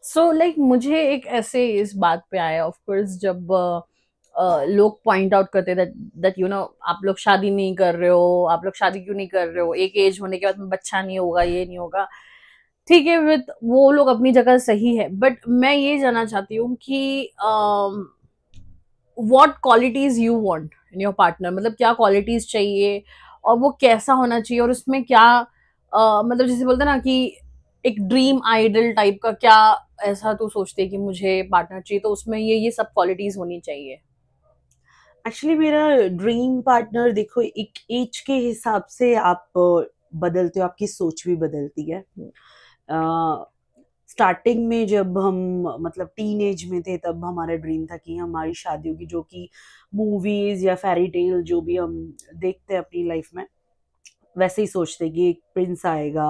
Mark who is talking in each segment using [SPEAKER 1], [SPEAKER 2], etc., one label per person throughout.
[SPEAKER 1] So like मुझे एक ऐसे इस बात पे आया, ऑफ कोर्स, जब लोग पॉइंट आउट करते दैट दैट यू नो आप लोग शादी नहीं कर रहे हो, आप लोग शादी क्यों नहीं कर रहे हो, एक एज होने के बाद में बच्चा नहीं होगा, ये नहीं होगा। ठीक है, विद वो लोग अपनी जगह सही है, बट मैं ये जानना चाहती हूँ कि what qualities you want in your partner, मतलब क्या क्वालिटीज चाहिए और वो कैसा होना चाहिए, और उसमें क्या मतलब जैसे बोलते हैं ना कि एक ड्रीम आइडल टाइप का क्या ऐसा तू सोचते है कि मुझे पार्टनर चाहिए तो उसमें ये सब क्वालिटीज होनी चाहिए।
[SPEAKER 2] एक्चुअली मेरा ड्रीम पार्टनर, देखो, एक एज के हिसाब से आप बदलते हो, आपकी सोच भी बदलती है। स्टार्टिंग में जब हम मतलब टीन एज में थे, तब हमारा ड्रीम था कि हमारी शादी होगी, जो कि मूवीज या फेरी टेल जो भी हम देखते हैं अपनी लाइफ में, वैसे ही सोचते कि एक प्रिंस आएगा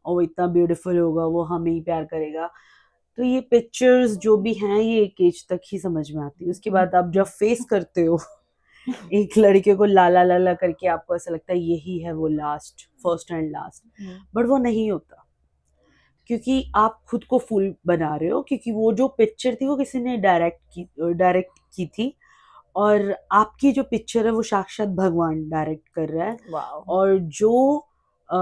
[SPEAKER 2] और वो इतना ब्यूटीफुल होगा, वो हमें ही प्यार करेगा। तो ये पिक्चर्स जो भी हैं, ये एक एज तक ही समझ में आती है। उसके बाद आप जब फेस करते हो एक लड़के को, लाला लाला करके, आपको ऐसा लगता है यही है वो last, first and last. But वो नहीं होता, क्योंकि आप खुद को फुल बना रहे हो, क्योंकि वो जो पिक्चर थी वो किसी ने डायरेक्ट की थी, और आपकी जो पिक्चर है वो साक्षात भगवान डायरेक्ट कर रहा है।
[SPEAKER 1] वाओ।
[SPEAKER 2] और जो अ,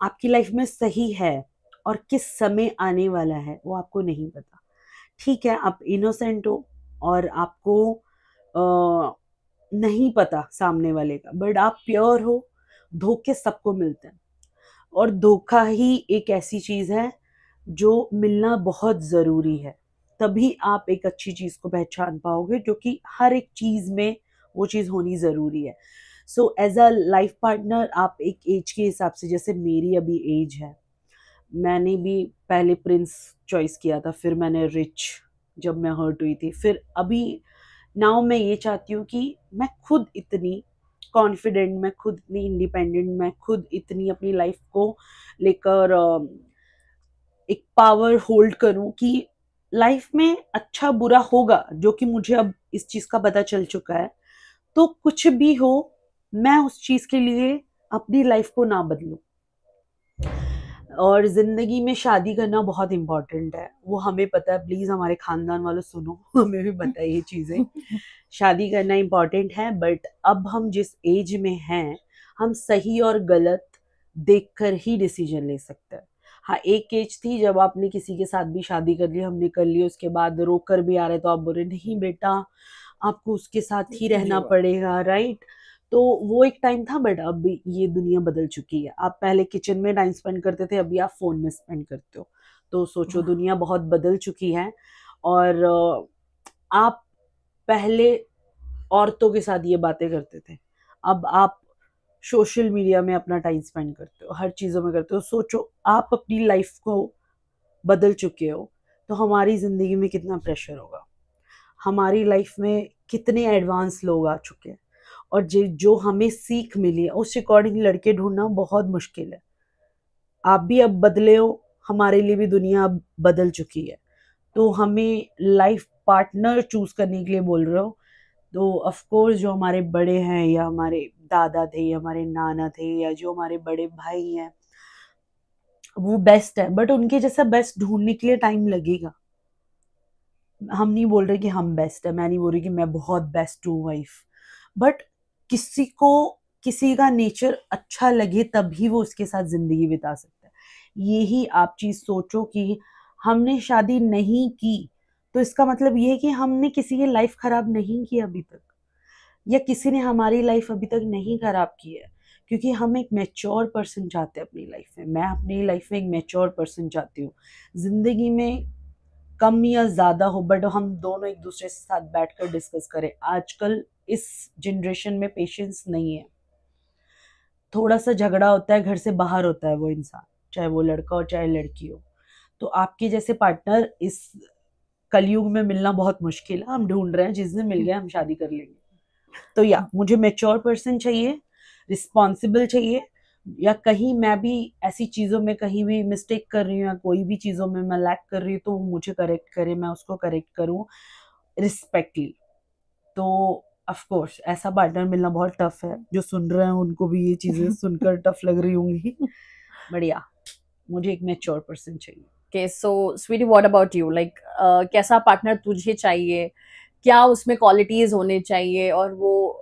[SPEAKER 2] आपकी लाइफ में सही है और किस समय आने वाला है, वो आपको नहीं पता। ठीक है, आप इनोसेंट हो और आपको नहीं पता सामने वाले का, बट आप प्योर हो। धोखे सबको मिलते हैं, और धोखा ही एक ऐसी चीज है जो मिलना बहुत जरूरी है। तभी आप एक अच्छी चीज को पहचान पाओगे, जो कि हर एक चीज में वो चीज होनी जरूरी है। So as a life partner, आप एक एज के हिसाब से, जैसे मेरी अभी एज है, मैंने भी पहले प्रिंस चॉइस किया था, फिर मैंने रिच, जब मैं हर्ट हुई थी। फिर अभी नाउ मैं ये चाहती हूँ कि मैं खुद इतनी कॉन्फिडेंट, मैं खुद इतनी इंडिपेंडेंट, मैं खुद इतनी अपनी लाइफ को लेकर एक पावर होल्ड करूं कि लाइफ में अच्छा बुरा होगा, जो कि मुझे अब इस चीज का पता चल चुका है। तो कुछ भी हो, मैं उस चीज के लिए अपनी लाइफ को ना बदलूं। और जिंदगी में शादी करना बहुत इंपॉर्टेंट है, वो हमें पता है। प्लीज हमारे खानदान वालों सुनो, हमें भी पता है ये चीजें। शादी करना इंपॉर्टेंट है, बट अब हम जिस एज में हैं, हम सही और गलत देखकर ही डिसीजन ले सकते हैं। हाँ, एक एज थी जब आपने किसी के साथ भी शादी कर ली, हमने कर ली, उसके बाद रोक कर भी आ रहे तो आप बोल रहे नहीं बेटा, आपको उसके साथ ही
[SPEAKER 1] जी
[SPEAKER 2] रहना
[SPEAKER 1] वाह।
[SPEAKER 2] पड़ेगा, राइट। तो वो एक टाइम था, बट अब ये दुनिया बदल चुकी है। आप पहले किचन में टाइम स्पेंड करते थे, अभी आप फोन में स्पेंड करते हो। तो सोचो, दुनिया बहुत बदल चुकी है। और आप पहले औरतों के साथ ये बातें करते थे, अब आप सोशल मीडिया में अपना टाइम स्पेंड करते हो, हर चीजों में करते हो। सोचो, आप अपनी लाइफ को बदल चुके हो, तो हमारी जिंदगी में कितना प्रेशर होगा, हमारी लाइफ में कितने एडवांस लोग आ चुके हैं, और जो हमें सीख मिली है उस अकॉर्डिंग लड़के ढूंढना बहुत मुश्किल है। आप भी अब बदले हो, हमारे लिए भी दुनिया अब बदल चुकी है। तो हमें लाइफ पार्टनर चूज करने के लिए बोल रहे हो, तो ऑफ कोर्स जो हमारे बड़े हैं, या हमारे दादा थे, या हमारे नाना थे, या जो हमारे बड़े भाई हैं, वो बेस्ट है। बट उनके जैसा बेस्ट ढूंढने के लिए टाइम लगेगा। हम नहीं बोल रहे कि हम बेस्ट है, मैं नहीं बोल रही कि मैं बहुत बेस्ट हूँ वाइफ, बट किसी को किसी का नेचर अच्छा लगे तभी वो उसके साथ जिंदगी बिता सकता है। यही आप चीज सोचो कि हमने शादी नहीं की, तो इसका मतलब ये है कि हमने किसी की लाइफ खराब नहीं की अभी तक, या किसी ने हमारी लाइफ अभी तक नहीं खराब की है। क्योंकि हम एक मैच्योर पर्सन चाहते हैं अपनी लाइफ में, मैं अपनी लाइफ में एक मैच्योर पर्सन चाहती हूँ। जिंदगी में कम या ज्यादा हो, बट हम दोनों एक दूसरे के साथ बैठकर डिस्कस करें। आजकल इस जनरेशन में पेशेंस नहीं है। थोड़ा सा झगड़ा होता है, घर से बाहर होता है वो इंसान, चाहे वो लड़का हो चाहे लड़की हो। तो आपके जैसे पार्टनर इस कलयुग में मिलना बहुत मुश्किल है, हम ढूंढ रहे हैं, जिस दिन मिल गया हम शादी कर लेंगे। तो या मुझे मेच्योर पर्सन चाहिए, रिस्पॉन्सिबल चाहिए, या कहीं मैं भी ऐसी चीजों में कहीं भी मिस्टेक कर रही हूँ, या कोई भी चीजों में मैं लैक कर रही हूँ, तो वो मुझे करेक्ट करे, मैं उसको करेक्ट करूँ रिस्पेक्टली। तो ऑफ कोर्स ऐसा पार्टनर मिलना बहुत टफ है। जो सुन रहे हैं उनको भी ये चीजें सुनकर टफ लग रही होंगी, बढ़िया। मुझे एक मेच्योर पर्सन चाहिए।
[SPEAKER 1] Okay, so Sweety, what about you? Like कैसा पार्टनर तुझे चाहिए, क्या उसमें क्वालिटीज होने चाहिए, और वो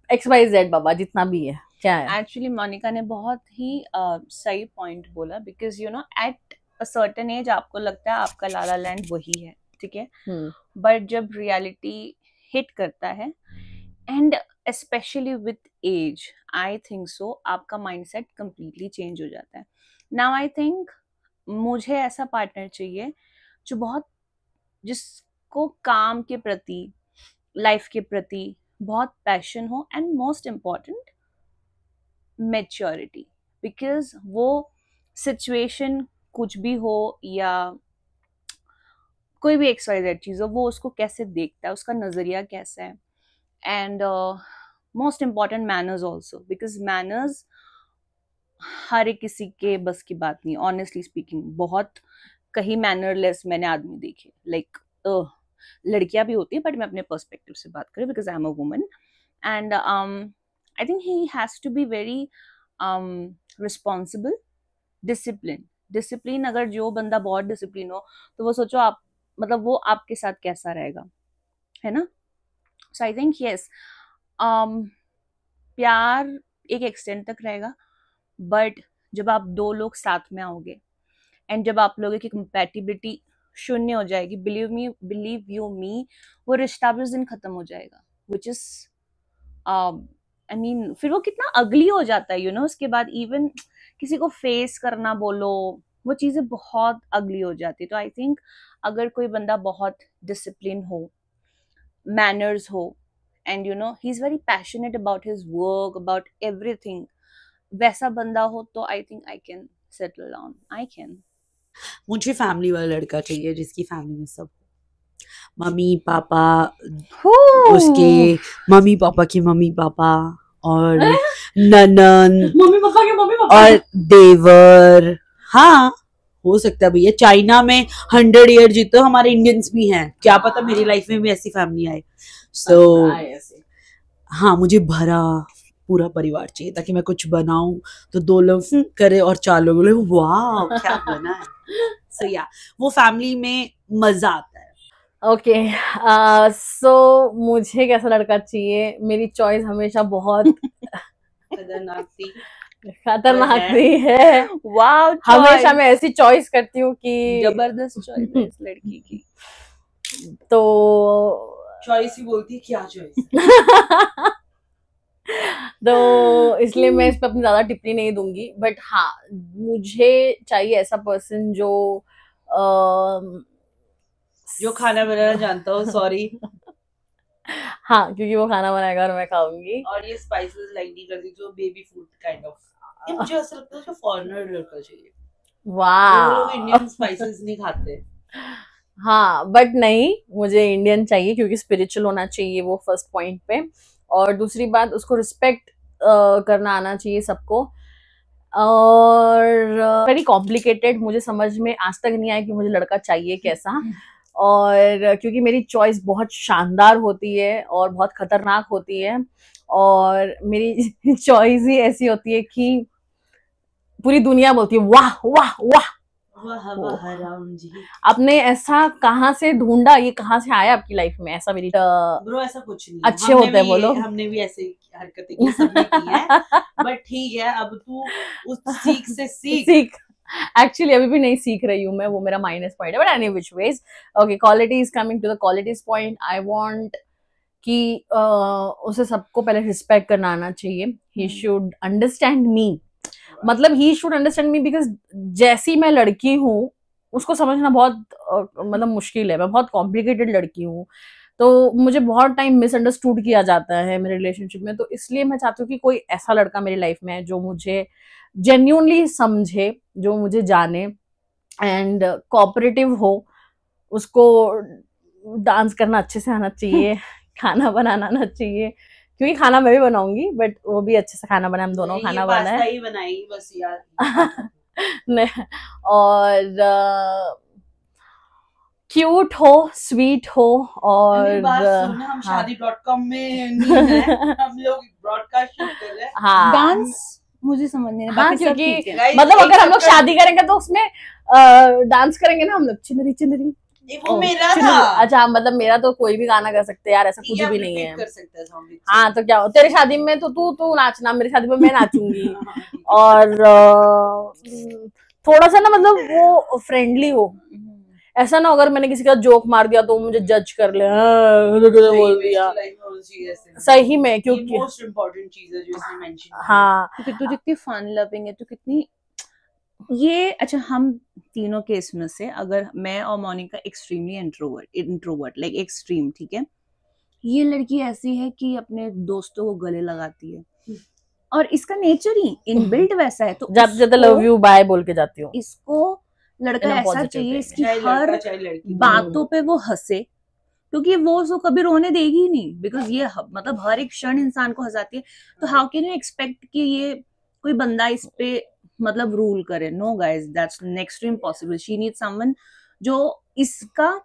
[SPEAKER 1] XYZ बाबा जितना भी है क्या है?
[SPEAKER 3] एक्चुअली मोनिका ने बहुत ही सही पॉइंट बोला, because you know at a certain age आपको लगता है आपका लाला लैंड वही है, ठीक है, बट जब रियलिटी हिट करता है, and specially with age, I think so आपका माइंडसेट कंप्लीटली चेंज हो जाता है. नाउ आई थिंक मुझे ऐसा पार्टनर चाहिए जो बहुत, जिसको काम के प्रति, लाइफ के प्रति बहुत पैशन हो, and most important maturity. Because वो सिचुएशन कुछ भी हो या कोई भी XYZ चीज हो, वो उसको कैसे देखता है, उसका नजरिया कैसा है, and most important manners also, because manners हर एक किसी के बस की बात नहीं. ऑनेस्टली स्पीकिंग बहुत कहीं मैनरलेस मैंने आदमी देखे, लाइक लड़कियां भी होती है, बट मैं अपने पर्सपेक्टिव से बात करूँ because I am a woman, and I think he has to be very responsible, discipline. अगर जो बंदा बहुत डिसिप्लिन हो तो वो सोचो आप, मतलब वो आपके साथ कैसा रहेगा, है ना. सो आई थिंक यस, प्यार एक एक्सटेंट तक रहेगा, बट जब आप दो लोग साथ में आओगे एंड जब आप लोगों की कंपैटिबिलिटी शून्य हो जाएगी, बिलीव यू मी, वो रिश्ता भी उस दिन खत्म हो जाएगा, विच इज आई मीन फिर वो कितना अगली हो जाता है, यू नो, उसके बाद इवन किसी को फेस करना बोलो, वो चीजें बहुत अगली हो जाती है. तो आई थिंक अगर कोई बंदा बहुत डिसिप्लिन हो, मैनर्स हो, and you know he is very passionate about his work, about everything, वैसा बंदा हो तो I think I can settle down. I can.
[SPEAKER 2] मुझे फैमिली वाला लड़का चाहिए जिसकी फैमिली में सब, मम्मी पापा, उसके मम्मी पापा की मम्मी पापा, और ननन,
[SPEAKER 1] मम्मी पापा के मम्मी पापा,
[SPEAKER 2] और देवर. हाँ, हो सकता है भैया, चाइना में 100 ईयर जीते तो हमारे इंडियंस भी हैं, क्या पता मेरी लाइफ में भी ऐसी फैमिली आए. सो हाँ, मुझे भरा पूरा परिवार चाहिए ताकि मैं कुछ बनाऊं तो 2 लोग करे और 4 लोग बोले वाह क्या बना है. सो या वो फैमिली में मजा आता है.
[SPEAKER 1] ओके, सो मुझे कैसा लड़का चाहिए? मेरी चॉइस हमेशा बहुत
[SPEAKER 2] खतरनाक थी.
[SPEAKER 1] खतरनाक भी है.
[SPEAKER 3] वाओ,
[SPEAKER 1] हमेशा मैं ऐसी चॉइस करती हूँ कि
[SPEAKER 3] जबरदस्त चॉइस है इस लड़की की.
[SPEAKER 1] तो
[SPEAKER 2] चॉइस ही बोलती है, क्या चॉइस.
[SPEAKER 1] तो इसलिए मैं इस पे अपनी ज्यादा टिप्पणी नहीं दूंगी, बट हाँ, मुझे चाहिए ऐसा पर्सन जो
[SPEAKER 2] जो खाना बनाना जानता हो. सॉरी.
[SPEAKER 1] हाँ, क्योंकि वो खाना बनाएगा और मैं खाऊंगी.
[SPEAKER 2] और ये स्पाइसेस लाइक नहीं करती, जो बेबी फूड काइंड ऑफ. ये मुझे ऐसा लगता है जो फॉरेनर लड़का चाहिए.
[SPEAKER 1] वाह,
[SPEAKER 2] लोग इंडियन स्पाइसेस नहीं खाते.
[SPEAKER 1] हाँ, बट नहीं, मुझे इंडियन चाहिए क्योंकि स्पिरिचुअल होना चाहिए वो, फर्स्ट पॉइंट पे. और दूसरी बात, उसको रिस्पेक्ट करना आना चाहिए सबको. और वेरी कॉम्प्लिकेटेड, मुझे समझ में आज तक नहीं आया कि मुझे लड़का चाहिए कैसा. और क्योंकि मेरी चॉइस बहुत शानदार होती है और बहुत खतरनाक होती है, और मेरी चॉइस ही ऐसी होती है कि पूरी दुनिया बोलती है वाह वाह वाह. आपने ऐसा कहाँ से ढूंढा, ये कहाँ से आया आपकी लाइफ में? ऐसा मेरी
[SPEAKER 2] ब्रो ऐसा कुछ नहीं,
[SPEAKER 1] अच्छे होते हैं वो लोग.
[SPEAKER 2] हमने भी ऐसे हरकतें की, सबने की है. बट ठीक है, अब तू उस सीख से सीख.
[SPEAKER 1] एक्चुअली अभी भी नहीं सीख रही हूँ मैं, वो मेरा माइनस पॉइंट है. But any which ways, okay, qualities, coming to the qualities point, I want कि उसे सबको पहले रिस्पेक्ट करना आना चाहिए. ही शुड अंडरस्टैंड मी, मतलब he should understand me, because जैसी मैं लड़की हूँ उसको समझना बहुत मतलब मुश्किल है. मैं बहुत कॉम्प्लिकेटेड लड़की हूँ, तो मुझे बहुत टाइम मिसअंडरस्टूड किया जाता है मेरे रिलेशनशिप में. तो इसलिए मैं चाहती हूँ कि कोई ऐसा लड़का मेरी लाइफ में है जो मुझे जेन्युइनली समझे, जो मुझे जाने, एंड कोऑपरेटिव हो. उसको डांस करना अच्छे से आना चाहिए, खाना बनाना आना चाहिए, क्योंकि खाना मैं भी बनाऊंगी, बट वो भी अच्छे से खाना बनाए, हम दोनों खाना बनाए.
[SPEAKER 2] ही बनाई बस यार.
[SPEAKER 1] और क्यूट हो, स्वीट हो, और
[SPEAKER 2] हम शादी.com में नहीं है, हम लोग ब्रॉडकास्ट शूट कर रहे हैं.
[SPEAKER 1] हाँ,
[SPEAKER 3] डांस मुझे समझ नहीं.
[SPEAKER 1] हाँ, क्योंकि मतलब अगर हम लोग शादी करेंगे तो उसमें डांस करेंगे ना हम लोग, चिनरी चिनरी।
[SPEAKER 2] वो मेरा
[SPEAKER 1] चिनरी,
[SPEAKER 2] था।
[SPEAKER 1] अच्छा मतलब मेरा तो कोई भी गाना कर सकते हैं यार, ऐसा कुछ भी नहीं है।
[SPEAKER 2] कर सकता है सॉन्ग।
[SPEAKER 1] हाँ तो क्या हो, तेरी शादी में तो तू नाचना, मेरी शादी में मैं नाचूंगी। और थोड़ा सा ना मतलब वो फ्रेंडली हो, ऐसा ना अगर मैंने किसी का जोक मार दिया तो मुझे जज कर ले, बोल दिया सही में, क्योंकि
[SPEAKER 2] मोस्ट इम्पोर्टेंट चीज है जो इसने मेंशन की।
[SPEAKER 1] हाँ
[SPEAKER 3] क्योंकि तू जितनी फन लविंग है, तू कितनी ये, अच्छा हम तीनों केस में से अगर मैं और Monica extremely introvert like extreme, ठीक है, ये लड़की ऐसी है कि अपने दोस्तों को गले लगाती है और इसका नेचर ही इनबिल्ट वैसा है, तो
[SPEAKER 1] जब ज्यादा लव यू बाय बोल के जाती हूँ।
[SPEAKER 3] इसको लड़का
[SPEAKER 1] In a
[SPEAKER 3] ऐसा
[SPEAKER 1] positive
[SPEAKER 3] चाहिए
[SPEAKER 1] way.
[SPEAKER 3] इसकी
[SPEAKER 2] चाहे
[SPEAKER 3] हर
[SPEAKER 2] लड़का चाहे लड़की।
[SPEAKER 3] बातों पे वो हंसे, क्योंकि वो उसको कभी रोने देगी ही नहीं, बिकॉज ये मतलब हर एक क्षण इंसान को हंसाती है। तो हाउ कैन यू एक्सपेक्ट कि ये कोई बंदा इस पे मतलब रूल करे? No guys, that's next to impossible. She need someone जो इसका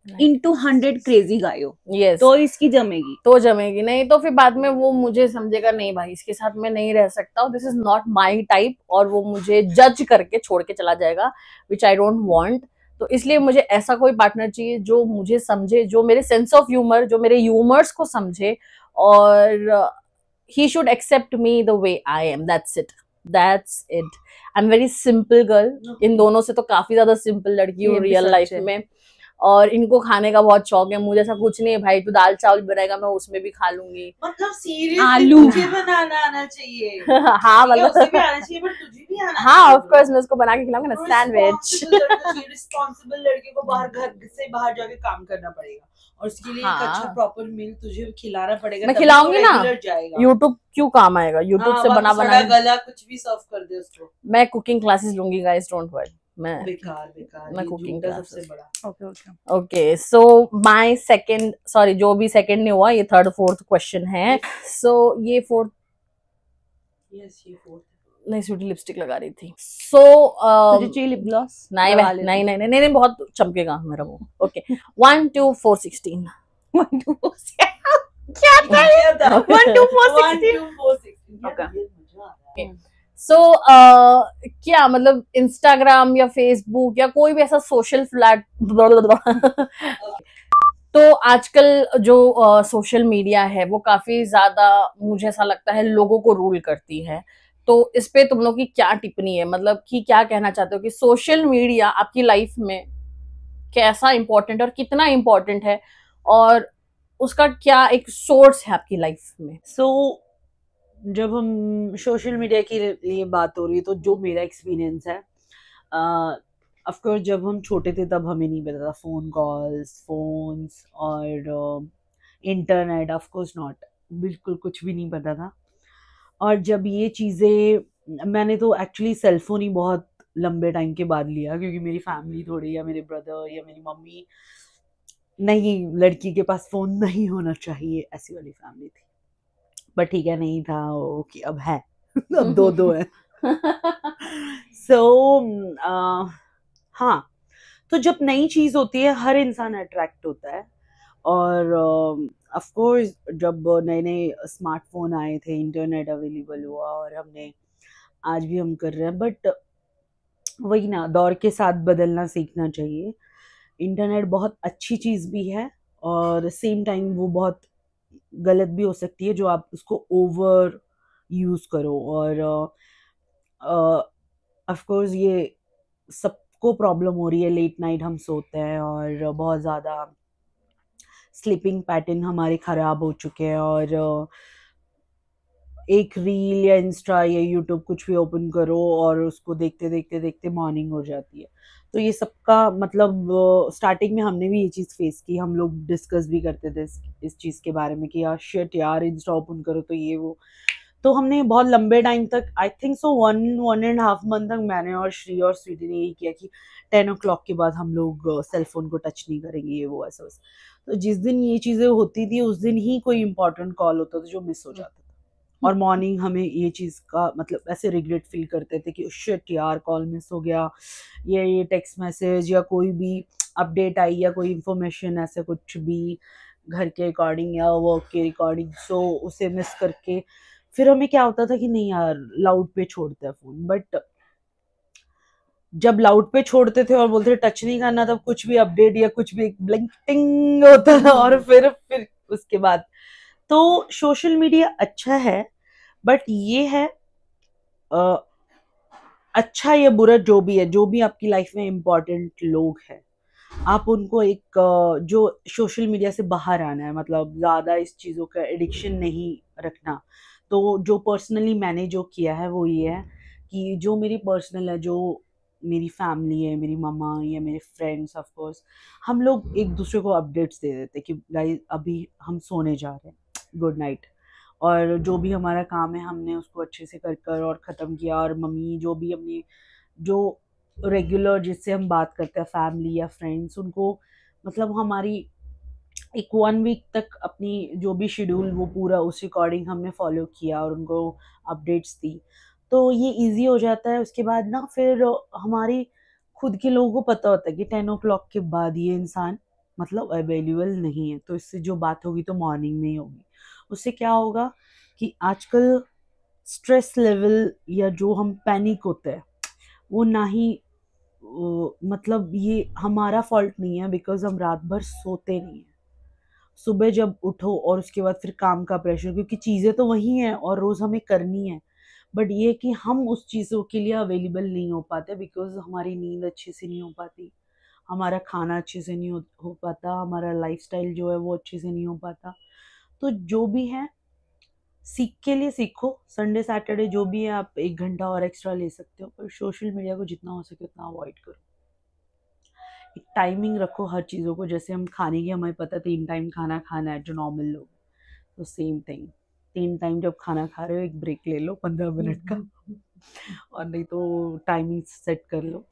[SPEAKER 3] into 100 क्रेजी गाय हो,
[SPEAKER 1] Yes.
[SPEAKER 3] तो इसकी जमेगी।
[SPEAKER 1] तो जमेगी, नहीं तो फिर बाद में वो मुझे समझेगा नहीं भाई इसके साथ मैं नहीं रह सकता, this is not my type, और वो मुझे जज करके छोड़ के चला जाएगा, विच आई डोंट वांट। तो इसलिए मुझे ऐसा कोई पार्टनर चाहिए जो मुझे समझे, जो मेरे सेंस ऑफ ह्यूमर, जो मेरे ह्यूमर्स को समझे, और he should accept me the way I am, that's it. I am very simple girl. इन दोनों से तो काफी ज्यादा सिंपल लड़की हूँ रियल लाइफ में, और इनको खाने का बहुत शौक है, मुझे ऐसा कुछ नहीं है भाई, तू दाल चावल बनाएगा मैं उसमें भी खा लूंगी।
[SPEAKER 2] मतलब सीरियसली
[SPEAKER 3] आलू
[SPEAKER 2] मुझे बनाना आना चाहिए।
[SPEAKER 1] हाँ मतलब
[SPEAKER 2] उसे भी आना चाहिए, बट तुझे भी आना
[SPEAKER 1] हाँ
[SPEAKER 2] चाहिए।
[SPEAKER 1] ऑफ कोर्स मैं उसको बना के खिलाऊंगा ना, सैंडविच।
[SPEAKER 2] रिस्पॉन्सिबल लड़के को बाहर घर से बाहर जाके काम करना पड़ेगा, और उसके लिए एक
[SPEAKER 1] हाँ।
[SPEAKER 2] अच्छा प्रॉपर मील तुझे खिलाना पड़ेगा।
[SPEAKER 1] मैं खिलाऊंगी ना,
[SPEAKER 2] जाएगा।
[SPEAKER 1] यूट्यूब क्यों काम आएगा, यूट्यूब से बना बना
[SPEAKER 2] गला कुछ भी सर्व कर दे उसको।
[SPEAKER 1] मैं कुकिंग क्लासेस लूंगी गाइस, डोंट वरी। मैं
[SPEAKER 2] बेकार
[SPEAKER 1] कुकिंग
[SPEAKER 2] सबसे बड़ा।
[SPEAKER 3] Okay
[SPEAKER 1] okay so my second, sorry जो भी सेकंड नहीं हुआ, ये थर्ड फोर्थ क्वेश्चन है। सो ये फोर्थ,
[SPEAKER 2] यस ये फोर्थ
[SPEAKER 1] नहीं स्वीटी लिपस्टिक लगा रही थी। सो
[SPEAKER 3] तुझे चाहिए लिप ग्लॉस?
[SPEAKER 1] नहीं नहीं नहीं नहीं नहीं बहुत चमकेगा मेरा वो। ओके 1 2 4 16
[SPEAKER 3] 1 2 4 क्या था? 1 2 4 16
[SPEAKER 1] ओके सो क्या मतलब इंस्टाग्राम या फेसबुक या कोई भी ऐसा सोशल फ्लैट तो आजकल जो सोशल मीडिया है वो काफी ज्यादा मुझे ऐसा लगता है लोगों को रूल करती है, तो इस पे तुम लोग की क्या टिप्पणी है, मतलब कि क्या कहना चाहते हो कि सोशल मीडिया आपकी लाइफ में कैसा इंपॉर्टेंट और कितना इंपॉर्टेंट है, और उसका क्या एक सोर्स है आपकी लाइफ में?
[SPEAKER 2] सो जब हम सोशल मीडिया की लिए बात हो रही है, तो जो मेरा एक्सपीरियंस है, ऑफ कोर्स जब हम छोटे थे तब हमें नहीं पता था फोन फोन्स और इंटरनेट, ऑफ कोर्स नॉट, बिल्कुल कुछ भी नहीं पता था। और जब ये चीज़ें, मैंने तो एक्चुअली सेलफोन ही बहुत लंबे टाइम के बाद लिया, क्योंकि मेरी फैमिली थोड़ी, या मेरे ब्रदर या मेरी मम्मी, नहीं लड़की के पास फ़ोन नहीं होना चाहिए, ऐसी वाली फैमिली थी। बट ठीक है, नहीं था, ओके अब है अब दो है। सो हाँ, तो जब नई चीज़ होती है हर इंसान अट्रैक्ट होता है, और ऑफ कोर्स जब नए नए स्मार्टफोन आए थे, इंटरनेट अवेलेबल हुआ, और हमने आज भी हम कर रहे हैं, बट वही ना, दौर के साथ बदलना सीखना चाहिए। इंटरनेट बहुत अच्छी चीज़ भी है, और सेम टाइम वो बहुत गलत भी हो सकती है जो आप उसको ओवर यूज़ करो। और ऑफ कोर्स ये सबको प्रॉब्लम हो रही है, लेट नाइट हम सोते हैं और बहुत ज़्यादा स्लीपिंग पैटर्न हमारे ख़राब हो चुके हैं, और एक रील या इंस्टा या यूट्यूब कुछ भी ओपन करो और उसको देखते देखते देखते मॉर्निंग हो जाती है। तो ये सबका मतलब स्टार्टिंग में हमने भी ये चीज़ फेस की, हम लोग डिस्कस भी करते थे इस चीज़ के बारे में कि यार शिट यार, इंस्टा ओपन करो तो ये वो। तो हमने बहुत लंबे टाइम तक, आई थिंक सो 1.5 मंथ तक मैंने और श्री और स्वीटी ने यही किया कि 10 o'clock के बाद हम लोग सेलफोन को टच नहीं करेंगे, ये वो ऐसा वैसा। तो जिस दिन ये चीज़ें होती थी उस दिन ही कोई इंपॉर्टेंट कॉल होता था जो मिस हो जाता था, और मॉर्निंग हमें ये चीज़ का मतलब ऐसे रिग्रेट फील करते थे कि शिट यार कॉल मिस हो गया, ये टेक्स्ट मैसेज या कोई भी अपडेट आई या कोई इन्फॉर्मेशन ऐसे कुछ भी घर के रिकॉर्डिंग या वर्क के रिकॉर्डिंग, सो उसे मिस करके फिर हमें क्या होता था कि नहीं यार लाउड पे छोड़ते हैं फ़ोन। बट जब लाउड पे छोड़ते थे और बोलते थे टच नहीं करना, तब कुछ भी अपडेट या कुछ भी ब्लिंक टिंग होता था, और फिर उसके बाद। तो सोशल मीडिया अच्छा है, बट ये है अच्छा या बुरा जो भी है, जो भी आपकी लाइफ में इम्पोर्टेंट लोग हैं, आप उनको एक जो सोशल मीडिया से बाहर आना है, मतलब ज़्यादा इस चीज़ों का एडिक्शन नहीं रखना। तो जो पर्सनली मैंने जो किया है वो ये है कि जो मेरी पर्सनल है, जो मेरी फैमिली है, मेरी मम्मा या मेरे फ्रेंड्स, ऑफ कोर्स हम लोग एक दूसरे को अपडेट्स दे देते कि गाइस अभी हम सोने जा रहे हैं, गुड नाइट। और जो भी हमारा काम है हमने उसको अच्छे से कर कर और ख़त्म किया। और मम्मी जो भी अपनी जो रेगुलर जिससे हम बात करते हैं, फैमिली या फ्रेंड्स, उनको मतलब हमारी एक 1 वीक तक अपनी जो भी शेड्यूल वो पूरा उस अकॉर्डिंग हमने फॉलो किया और उनको अपडेट्स दी। तो ये इजी हो जाता है। उसके बाद ना फिर हमारी खुद के लोगों को पता होता है कि 10 o'clock के बाद ये इंसान मतलब अवेलेबल नहीं है, तो इससे जो बात होगी तो मॉर्निंग में ही होगी। उससे क्या होगा कि आजकल स्ट्रेस लेवल या जो हम पैनिक होते हैं वो ना ही मतलब ये हमारा फॉल्ट नहीं है, बिकॉज हम रात भर सोते नहीं हैं। सुबह जब उठो और उसके बाद फिर काम का प्रेशर, क्योंकि चीज़ें तो वही हैं और रोज़ हमें करनी है, बट ये कि हम उस चीज़ों के लिए अवेलेबल नहीं हो पाते, बिकॉज हमारी नींद अच्छे से नहीं हो पाती, हमारा खाना अच्छे से नहीं हो पाता, हमारा लाइफस्टाइल जो है वो अच्छे से नहीं हो पाता। तो जो भी है सीख के लिए सीखो, संडे सैटरडे जो भी है आप 1 घंटा और एक्स्ट्रा ले सकते हो, पर सोशल मीडिया को जितना हो सके उतना अवॉइड करो। एक टाइमिंग रखो हर चीज़ों को, जैसे हम खाने की हमें पता है 3 टाइम खाना खाना है जो नॉर्मल लोग, तो सेम थिंग 3 टाइम जब खाना खा रहे हो एक ब्रेक ले लो 15 मिनट का, और नहीं तो टाइमिंग सेट कर लो।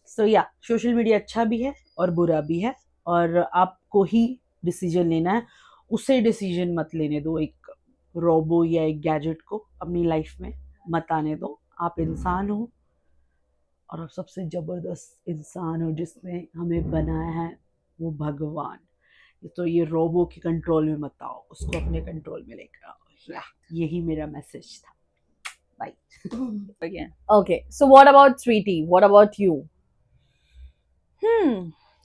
[SPEAKER 2] सो या सोशल मीडिया अच्छा भी है और बुरा भी है, और आपको ही डिसीजन लेना है। उसे डिसीजन मत लेने दो एक रोबो या एक गैजेट को अपनी लाइफ में, मत आने दो। आप इंसान हो, और आप सबसे ज़बरदस्त इंसान हो, जिसने हमें बनाया है वो भगवान। तो ये रोबो के कंट्रोल में मत आओ, उसको अपने कंट्रोल में लेकर आओ। या यही मेरा मैसेज था। Bye.
[SPEAKER 3] again.
[SPEAKER 1] Okay, so what about Sweetie? What about you?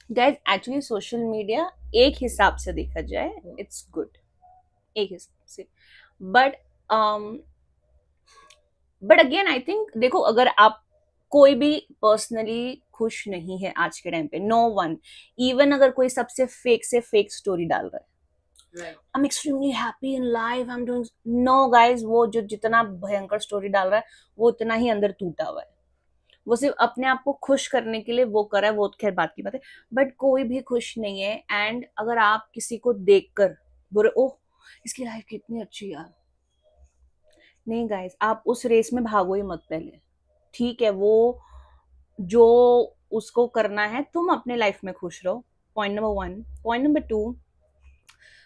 [SPEAKER 3] Guys, actually social media एक हिसाब से देखा जाए it's good, एक हिसाब से, but again I think देखो, अगर आप कोई भी पर्सनली खुश नहीं है आज के टाइम पे, नो वन, इवन अगर कोई सबसे फेक से फेक स्टोरी डाल रहा है, I'm extremely happy in life, I'm doing, no guys, वो जो जितना भयंकर स्टोरी डाल रहा है वो उतना ही अंदर टूटा हुआ है। वो सिर्फ अपने आप को खुश करने के लिए वो कर रहा है, वो खैर बात की बात है, बट कोई भी खुश नहीं है। एंड अगर आप किसी को देखकर बुरे, ओह इसकी लाइफ कितनी अच्छी यार, नहीं गाइस, आप उस रेस में भागो ही मत पहले, ठीक है? वो जो उसको करना है, तुम अपने लाइफ में खुश रहो, point number 1। Point number 2,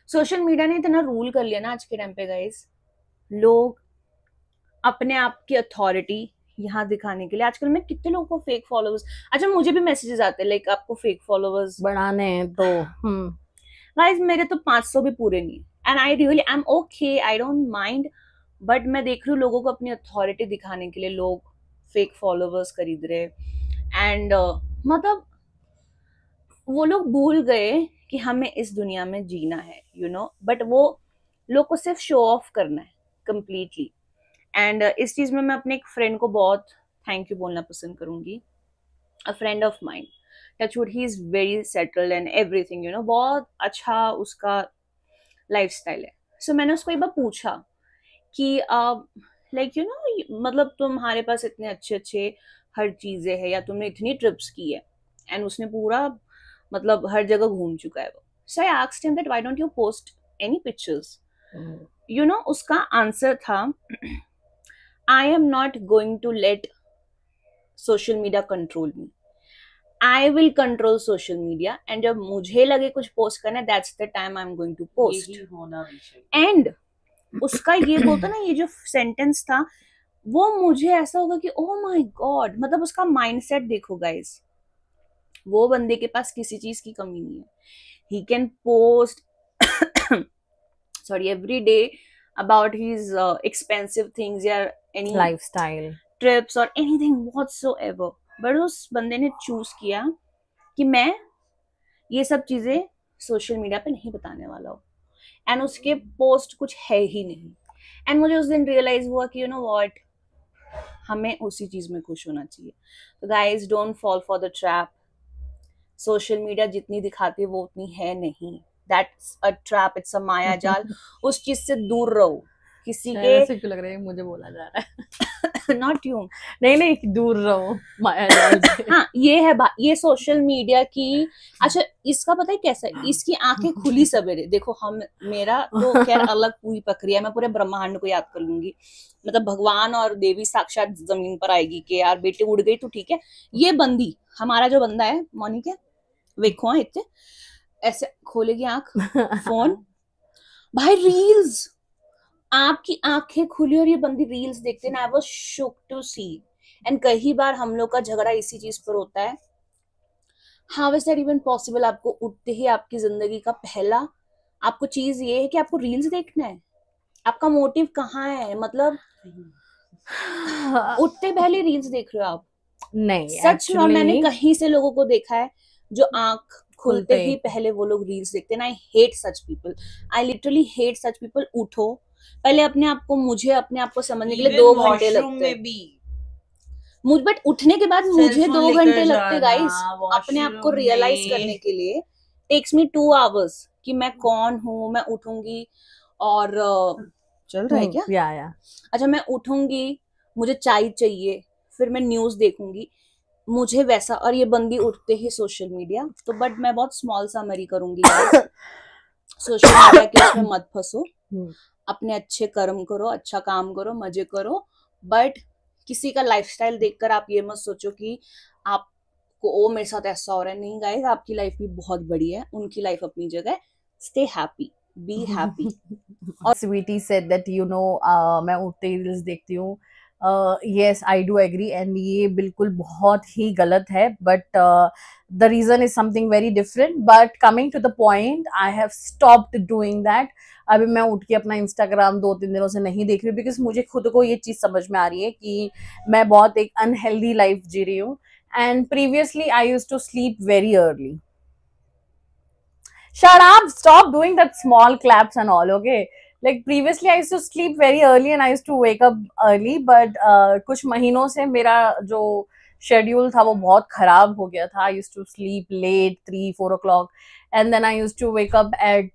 [SPEAKER 3] social media ने इतना रूल कर लिया ना आज के टाइम पे गाइस, लोग अपने आप की अथॉरिटी यहाँ दिखाने के लिए, आजकल मैं कितने लोगों को फेक फॉलोअर्स, अच्छा मुझे भी मैसेजेस आते हैं लाइक आपको फेक फॉलोअर्स
[SPEAKER 1] बढ़ाने हैं तो
[SPEAKER 3] गाइस मेरे तो 500 भी पूरे नहीं, and I really I am okay, I don't mind, but मैं देख रही हूँ लोगों को अपनी अथॉरिटी दिखाने के लिए लोग फेक फॉलोअर्स खरीद रहे, एंड मतलब वो लोग भूल गए कि हमें इस दुनिया में जीना है, यू नो, बट वो लोग को सिर्फ शो ऑफ करना है कंप्लीटली। एंड इस चीज में मैं अपने एक फ्रेंड को बहुत थैंक यू बोलना पसंद करूंगी, a friend of mind, touchwood, he is very settled and everything, you know, बहुत अच्छा उसका लाइफस्टाइल है। सो मैंने उसको एक बार पूछा कि लाइक यू नो, मतलब तुम्हारे पास इतने अच्छे अच्छे हर चीजें हैं, या तुमने इतनी ट्रिप्स की है, एंड उसने पूरा मतलब हर जगह घूम चुका है वो। So I asked him that why don't you post any pictures, you know, उसका आंसर था I am not going to let social media control me, I will control social media, and जब मुझे लगे कुछ पोस्ट करना, that's the time I am going to post. And उसका ये बोलता ना, ये जो सेंटेंस था वो मुझे ऐसा होगा कि ओह माय गॉड, मतलब उसका माइंडसेट देखो गाइस, वो बंदे के पास किसी चीज की कमी नहीं है, he can post sorry every day about his expensive things या any
[SPEAKER 1] lifestyle
[SPEAKER 3] trips or anything whatsoever, but उस बंदे ने चूज किया कि मैं ये सब चीजें सोशल मीडिया पे नहीं बताने वाला हूँ, एंड उसके पोस्ट कुछ है ही नहीं। एंड मुझे उस दिन रियलाइज हुआ कि यू नो व्हाट, हमें उसी चीज में खुश होना चाहिए। तो guys, don't fall for the trap. Social media जितनी दिखाती है वो उतनी है नहीं। That's a trap, it's a maya jaal. उस चीज से दूर रहो। किसी
[SPEAKER 1] शायद
[SPEAKER 3] के
[SPEAKER 1] ऐसे क्यों लग रहा है मुझे बोला जा रहा है।
[SPEAKER 3] Not you.
[SPEAKER 1] नहीं, दूर रहो माया जाल से।
[SPEAKER 3] हाँ, ये है बात, ये सोशल मीडिया की। अच्छा, इसका पता है कैसा है, इसकी आंखें खुली सवेरे। देखो, हम, मेरा तो खैर अलग पूरी प्रक्रिया है, मैं पूरे ब्रह्मांड को याद कर लूंगी। मतलब भगवान और देवी साक्षात जमीन पर आएगी कि यार बेटे उड़ गई तो ठीक है। ये बंदी, हमारा जो बंदा है मोनिका, वेखो इतने ऐसे खोलेगी आंख, फोन, भाई रील्स, आपकी आंखें खुली और ये बंदी रील्स देखते ना। I was shocked to see. And कई बार हम लोग का झगड़ा इसी चीज पर होता है। How is that even possible? आपको उठते ही आपकी जिंदगी का पहला आपको चीज ये है कि आपको रील्स देखना है। आपका मोटिव कहाँ है? मतलब उठते पहले रील्स देख रहे हो आप?
[SPEAKER 1] नहीं
[SPEAKER 3] सच में। और मैंने
[SPEAKER 1] एक्चुअली
[SPEAKER 3] कहीं से लोगों को देखा है जो आंख खुलते
[SPEAKER 1] खुलते
[SPEAKER 3] ही पहले वो लोग रील्स देखते हैं। I hate such people, I literally hate such people. उठो पहले, मुझे अपने आप को समझने के लिए 2 घंटे लगते हैं। मुझ बट उठने के बाद मुझे 2 घंटे लगते गाइस, अपने आप को रियलाइज करने के लिए। टेक्स मी 2 आवर्स कि मैं कौन हूँ। मैं उठूंगी और चल रहा है क्या?
[SPEAKER 1] या
[SPEAKER 3] अच्छा, मैं उठूंगी, मुझे चाय चाहिए, फिर मैं न्यूज देखूंगी, मुझे वैसा। और ये बंदी उठते ही सोशल मीडिया। तो बट मैं बहुत स्मॉल समरी करूंगी गाइस, सोशल मीडिया के उसमें मत फंसो। अपने अच्छे कर्म करो, अच्छा काम करो, मजे करो। बट किसी का लाइफस्टाइल देखकर आप ये मत सोचो कि आपको ओ मेरे साथ ऐसा हो रहा है। नहीं गाइस, आपकी लाइफ भी बहुत बड़ी है, उनकी लाइफ अपनी जगह। Stay happy, be happy.
[SPEAKER 1] Sweety said that मैं उठते ही रील्स देखती हूँ। Yes, I do agree, and ये बिल्कुल बहुत ही गलत है, but the reason is something very different. But coming to the point, I have stopped doing that. अभी मैं उठ के अपना इंस्टाग्राम 2-3 दिनों से नहीं देख रही, बिकॉज मुझे खुद को ये चीज समझ में आ रही है कि मैं बहुत एक अनहेल्दी लाइफ जी रही हूँ। And previously I used to sleep very early. Shut up! Stop doing that small claps and all, okay? Like previously, I used to sleep very early and I used to wake up early, but कुछ महीनों से मेरा जो schedule था वो बहुत खराब हो गया था. I used to sleep late, 3-4 o'clock, and then I used to wake up at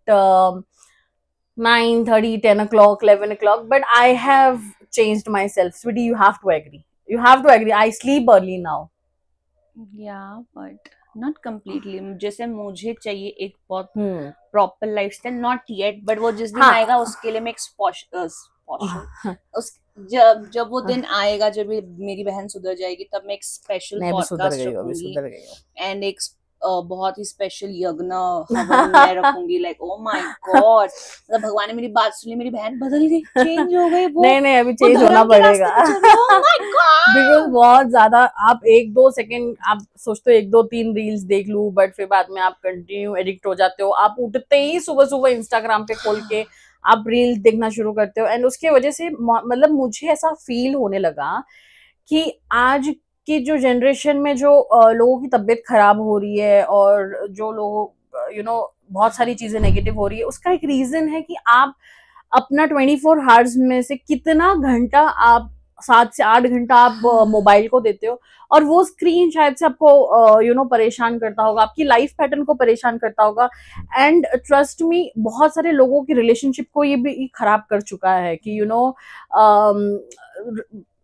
[SPEAKER 1] 9:30, 10 o'clock, 11 o'clock. But I have changed myself. Sweetie, you have to agree. You have to agree. I sleep early now.
[SPEAKER 3] Yeah, but not completely. जैसे मुझे चाहिए एक बहुत proper lifestyle, not yet, but वो जिस दिन
[SPEAKER 1] हाँ.
[SPEAKER 3] आएगा उसके लिए मैं एक उस जब वो दिन आएगा, जब मेरी बहन सुधर जाएगी, तब मैं एक स्पेशल पॉडकास्ट रखूंगी एंड एक बहुत ही स्पेशल यज्ञ हवन मैं रखूंगी। लाइक ओ माय गॉड, मतलब भगवान ने मेरी बात सुनी, मेरी बहन बदल गई, चेंज हो गई। वो
[SPEAKER 1] नहीं, अभी चेंज होना पड़ेगा। बिकॉज बहुत ज्यादा आप 1-2 सेकेंड आप सोचते हो 1-2-3 रील्स देख लूं, बट फिर बाद में आप कंटिन्यू एडिक्ट हो जाते हो। आप उठते ही सुबह इंस्टाग्राम पे खोल के आप रील्स देखना शुरू करते हो, एंड उसके वजह से मतलब मुझे ऐसा फील होने लगा कि आज की जो जनरेशन में जो लोगों की तबीयत खराब हो रही है और जो लोग बहुत सारी चीजें नेगेटिव हो रही है, उसका एक रीजन है कि आप अपना 24 आवर्स में से कितना घंटा आप 7 से 8 घंटा आप मोबाइल को देते हो, और वो स्क्रीन शायद से आपको परेशान करता होगा, आपकी लाइफ पैटर्न को परेशान करता होगा। एंड ट्रस्ट मी, बहुत सारे लोगों की रिलेशनशिप को ये भी खराब कर चुका है कि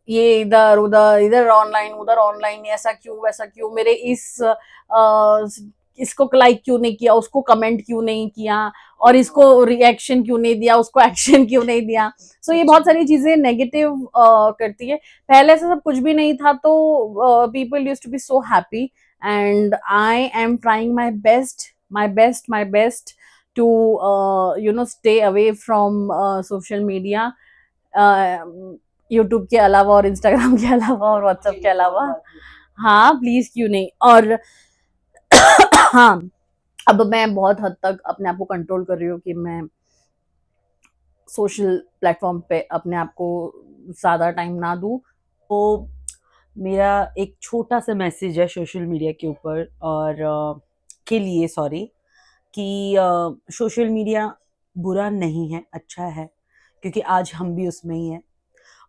[SPEAKER 1] ये इधर उधर, इधर ऑनलाइन उधर ऑनलाइन, ऐसा क्यों वैसा क्यों, मेरे इसको लाइक क्यों नहीं किया, उसको कमेंट क्यों नहीं किया, और इसको रिएक्शन क्यों नहीं दिया, उसको एक्शन क्यों नहीं दिया। सो ये बहुत सारी चीजें नेगेटिव करती है। पहले से सब कुछ भी नहीं था तो people used to be so happy, and I am trying my best to stay away from social media, YouTube के अलावा और इंस्टाग्राम के अलावा और व्हाट्सएप के अलावा। हाँ प्लीज, क्यों नहीं। और हाँ, अब मैं बहुत हद तक अपने आप को कंट्रोल कर रही हूँ कि मैं सोशल प्लेटफॉर्म पे अपने आप को ज्यादा टाइम ना दूं। तो
[SPEAKER 2] मेरा एक छोटा सा मैसेज है सोशल मीडिया के ऊपर और के लिए सॉरी कि सोशल मीडिया बुरा नहीं है, अच्छा है, क्योंकि आज हम भी उसमें ही हैं।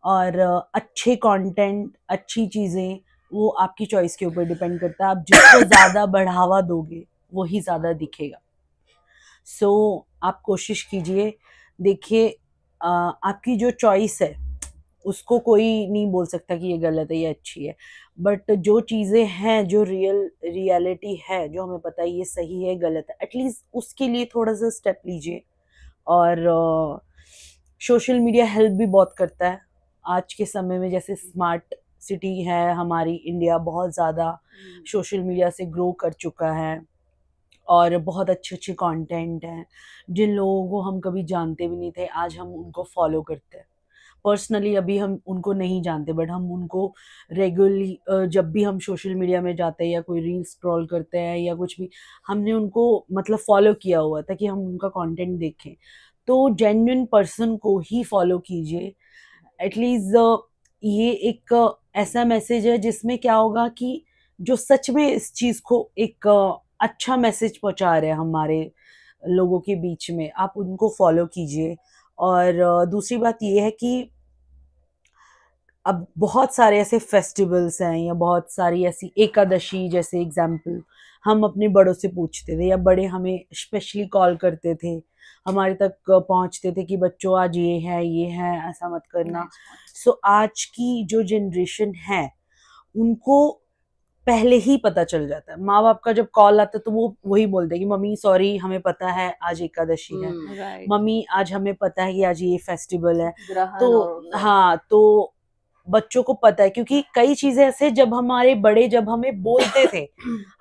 [SPEAKER 2] और अच्छे कंटेंट, अच्छी चीज़ें, वो आपकी चॉइस के ऊपर डिपेंड करता है। आप जिसको ज़्यादा बढ़ावा दोगे वही ज़्यादा दिखेगा। सो आप कोशिश कीजिए, देखिए आपकी जो चॉइस है उसको कोई नहीं बोल सकता कि ये गलत है, ये अच्छी है, बट जो चीज़ें हैं, जो रियलिटी है, जो हमें पता है ये सही है गलत है, एटलीस्ट उसके लिए थोड़ा सा स्टेप लीजिए। और सोशल मीडिया हेल्प भी बहुत करता है आज के समय में। जैसे स्मार्ट सिटी है हमारी इंडिया, बहुत ज़्यादा सोशल मीडिया से ग्रो कर चुका है और बहुत अच्छे अच्छे कंटेंट हैं। जिन लोगों को हम कभी जानते भी नहीं थे, आज हम उनको फॉलो करते हैं। पर्सनली अभी हम उनको नहीं जानते, बट हम उनको रेगुलरली जब भी हम सोशल मीडिया में जाते हैं या कोई रील स्क्रॉल करते हैं या कुछ भी, हमने उनको मतलब फॉलो किया हुआ था कि हम उनका कंटेंट देखें। तो जेन्युइन पर्सन को ही फॉलो कीजिए। एटलीस्ट ये एक ऐसा मैसेज है जिसमें क्या होगा कि जो सच में इस चीज़ को एक अच्छा मैसेज पहुंचा रहे हैं हमारे लोगों के बीच में, आप उनको फॉलो कीजिए। और दूसरी बात ये है कि अब बहुत सारे ऐसे फेस्टिवल्स हैं या बहुत सारी ऐसी एकादशी जैसे एग्जाम्पल, हम अपने बड़ों से पूछते थे या बड़े हमें स्पेशली कॉल करते थे, हमारे तक पहुंचते थे कि बच्चों आज ये है, ऐसा मत करना। सो आज की जो जनरेशन है उनको पहले ही पता चल जाता है। माँ बाप का जब कॉल आता है तो वो वही बोलते हैं कि मम्मी सॉरी, हमें पता है आज एकादशी है,
[SPEAKER 3] राइट।
[SPEAKER 2] मम्मी आज हमें पता है कि आज ये फेस्टिवल है।
[SPEAKER 1] ग्रहण
[SPEAKER 2] तो
[SPEAKER 1] और
[SPEAKER 2] हाँ, तो बच्चों को पता है, क्योंकि कई चीजें ऐसे जब हमारे बड़े जब हमें बोलते थे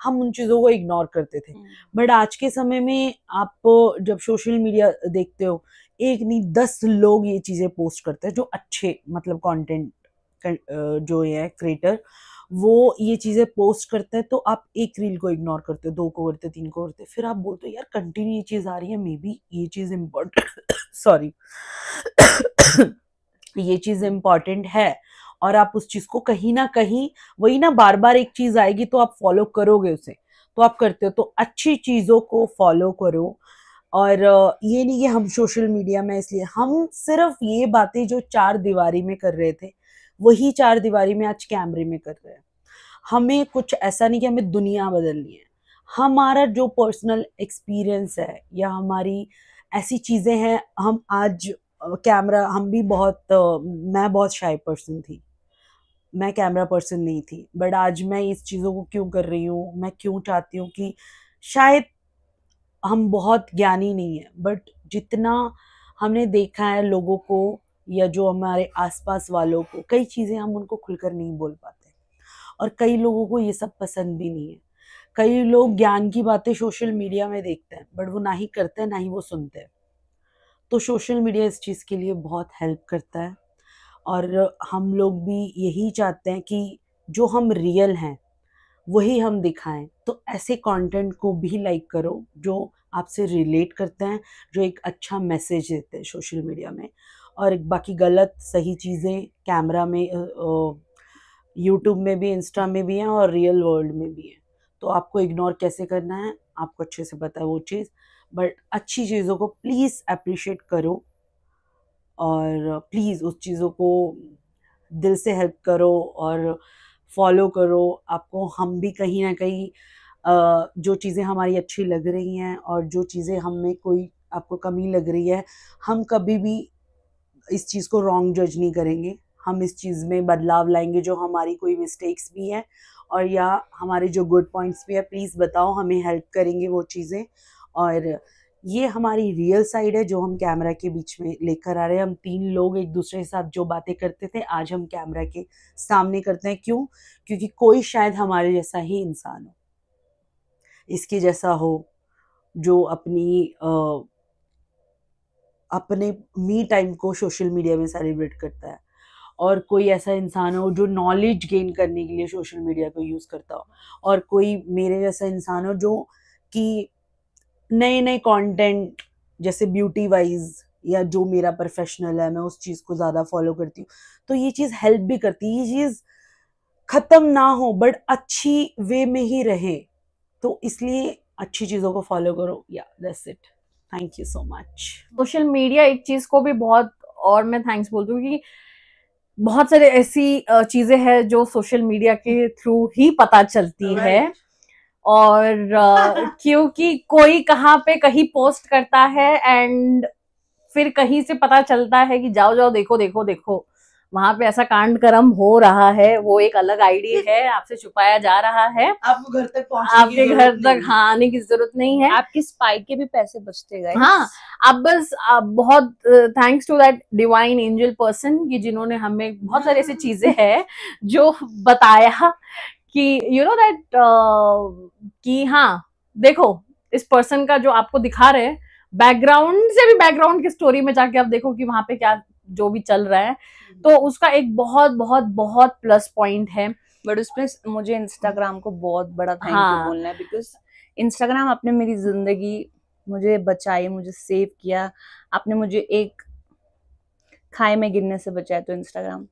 [SPEAKER 2] हम उन चीजों को इग्नोर करते थे। बट आज के समय में आप जब सोशल मीडिया देखते हो, एक नहीं 10 लोग ये चीजें पोस्ट करते हैं जो अच्छे मतलब कंटेंट जो है क्रिएटर, वो ये चीजें पोस्ट करते हैं। तो आप एक रील को इग्नोर करते हो, 2 को करते, 3 को करते, फिर आप बोलते हो यार कंटिन्यू ये चीज आ रही है, मे बी ये चीज इम्पोर्टेंट सॉरी ये चीज इम्पोर्टेंट है, और आप उस चीज को कहीं ना कहीं, वही ना, बार बार एक चीज आएगी तो आप फॉलो करोगे उसे, तो आप करते हो। तो अच्छी चीजों को फॉलो करो। और ये नहीं कि हम सोशल मीडिया में, इसलिए हम सिर्फ ये बातें जो 4 दीवारी में कर रहे थे वही 4 दीवारी में आज कैमरे में कर रहे हैं। हमें कुछ ऐसा नहीं कि हमें दुनिया बदलनी है। हमारा जो पर्सनल एक्सपीरियंस है या हमारी ऐसी चीजें हैं, हम आज कैमरा, हम भी बहुत मैं बहुत शाय पर्सन थी, मैं कैमरा पर्सन नहीं थी, बट आज मैं इस चीज़ों को क्यों कर रही हूँ, मैं क्यों चाहती हूँ कि शायद हम बहुत ज्ञानी नहीं है, बट जितना हमने देखा है लोगों को या जो हमारे आसपास वालों को, कई चीज़ें हम उनको खुलकर नहीं बोल पाते, और कई लोगों को ये सब पसंद भी नहीं है। कई लोग ज्ञान की बातें सोशल मीडिया में देखते हैं बट वो ना ही करते हैं ना ही वो सुनते हैं। तो सोशल मीडिया इस चीज़ के लिए बहुत हेल्प करता है, और हम लोग भी यही चाहते हैं कि जो हम रियल हैं वही हम दिखाएं। तो ऐसे कंटेंट को भी लाइक करो जो आपसे रिलेट करते हैं, जो एक अच्छा मैसेज देते हैं सोशल मीडिया में। और बाकी गलत सही चीज़ें कैमरा में, यूट्यूब में भी, इंस्टा में भी हैं और रियल वर्ल्ड में भी हैं। तो आपको इग्नोर कैसे करना है आपको अच्छे से पता है वो चीज़, बट अच्छी चीज़ों को प्लीज़ अप्रिशिएट करो और प्लीज़ उस चीज़ों को दिल से हेल्प करो और फॉलो करो। आपको हम भी कहीं ना कहीं जो चीज़ें हमारी अच्छी लग रही हैं और जो चीज़ें हमें कोई आपको कमी लग रही है, हम कभी भी इस चीज़ को रॉन्ग जज नहीं करेंगे। हम इस चीज़ में बदलाव लाएंगे, जो हमारी कोई मिस्टेक्स भी हैं और या हमारे जो गुड पॉइंट्स भी है, प्लीज़ बताओ, हमें हेल्प करेंगे वो चीज़ें। और ये हमारी रियल साइड है जो हम कैमरा के बीच में लेकर आ रहे हैं। हम 3 लोग एक दूसरे के साथ जो बातें करते थे आज हम कैमरा के सामने करते हैं। क्यों? क्योंकि कोई शायद हमारे जैसा ही इंसान हो, इसके जैसा हो, जो अपने मी टाइम को सोशल मीडिया में सेलिब्रेट करता है, और कोई ऐसा इंसान हो जो नॉलेज गेन करने के लिए सोशल मीडिया को यूज़ करता हो, और कोई मेरे जैसा इंसान हो जो कि नए नए कंटेंट जैसे ब्यूटी वाइज या जो मेरा प्रोफेशनल है मैं उस चीज़ को ज़्यादा फॉलो करती हूँ। तो ये चीज़ हेल्प भी करती है। ये चीज़ खत्म ना हो बट अच्छी वे में ही रहे, तो इसलिए अच्छी चीजों को फॉलो करो। या that's it, thank you so much.
[SPEAKER 1] Social media एक चीज को भी बहुत, और मैं थैंक्स बोलती हूँ कि बहुत सारे ऐसी चीजें हैं जो सोशल मीडिया के थ्रू ही पता चलती है। और क्योंकि कोई कहाँ पे कहीं पोस्ट करता है एंड फिर कहीं से पता चलता है कि जाओ जाओ देखो देखो देखो वहां पे ऐसा कांड कर्म हो रहा है, वो एक अलग आईडी है, आपसे छुपाया जा रहा है,
[SPEAKER 2] आपको घर तक पहुंचने की
[SPEAKER 1] आपके घर
[SPEAKER 2] जरूरत
[SPEAKER 1] तक
[SPEAKER 2] नहीं
[SPEAKER 1] हाँ आने की जरूरत नहीं है।
[SPEAKER 3] आपकी स्पाई के भी पैसे बचते गए।
[SPEAKER 1] हाँ, आप बस बहुत thanks to that divine angel person कि जिन्होंने हमें बहुत सारी ऐसी चीजें हैं जो बताया कि यू नो दैट कि हाँ देखो इस पर्सन का जो आपको दिखा रहे हैं बैकग्राउंड से भी बैकग्राउंड की स्टोरी में जाके आप देखो कि वहां पे क्या जो भी चल रहा है, तो उसका एक बहुत बहुत बहुत प्लस पॉइंट है।
[SPEAKER 3] बट उसमें मुझे इंस्टाग्राम को बहुत बड़ा थैंक यू
[SPEAKER 1] हाँ।
[SPEAKER 3] बोलना है, बिकॉज इंस्टाग्राम आपने मेरी जिंदगी मुझे बचाई, मुझे सेव किया, आपने मुझे एक खाए में गिरने से बचाया, तो Instagram.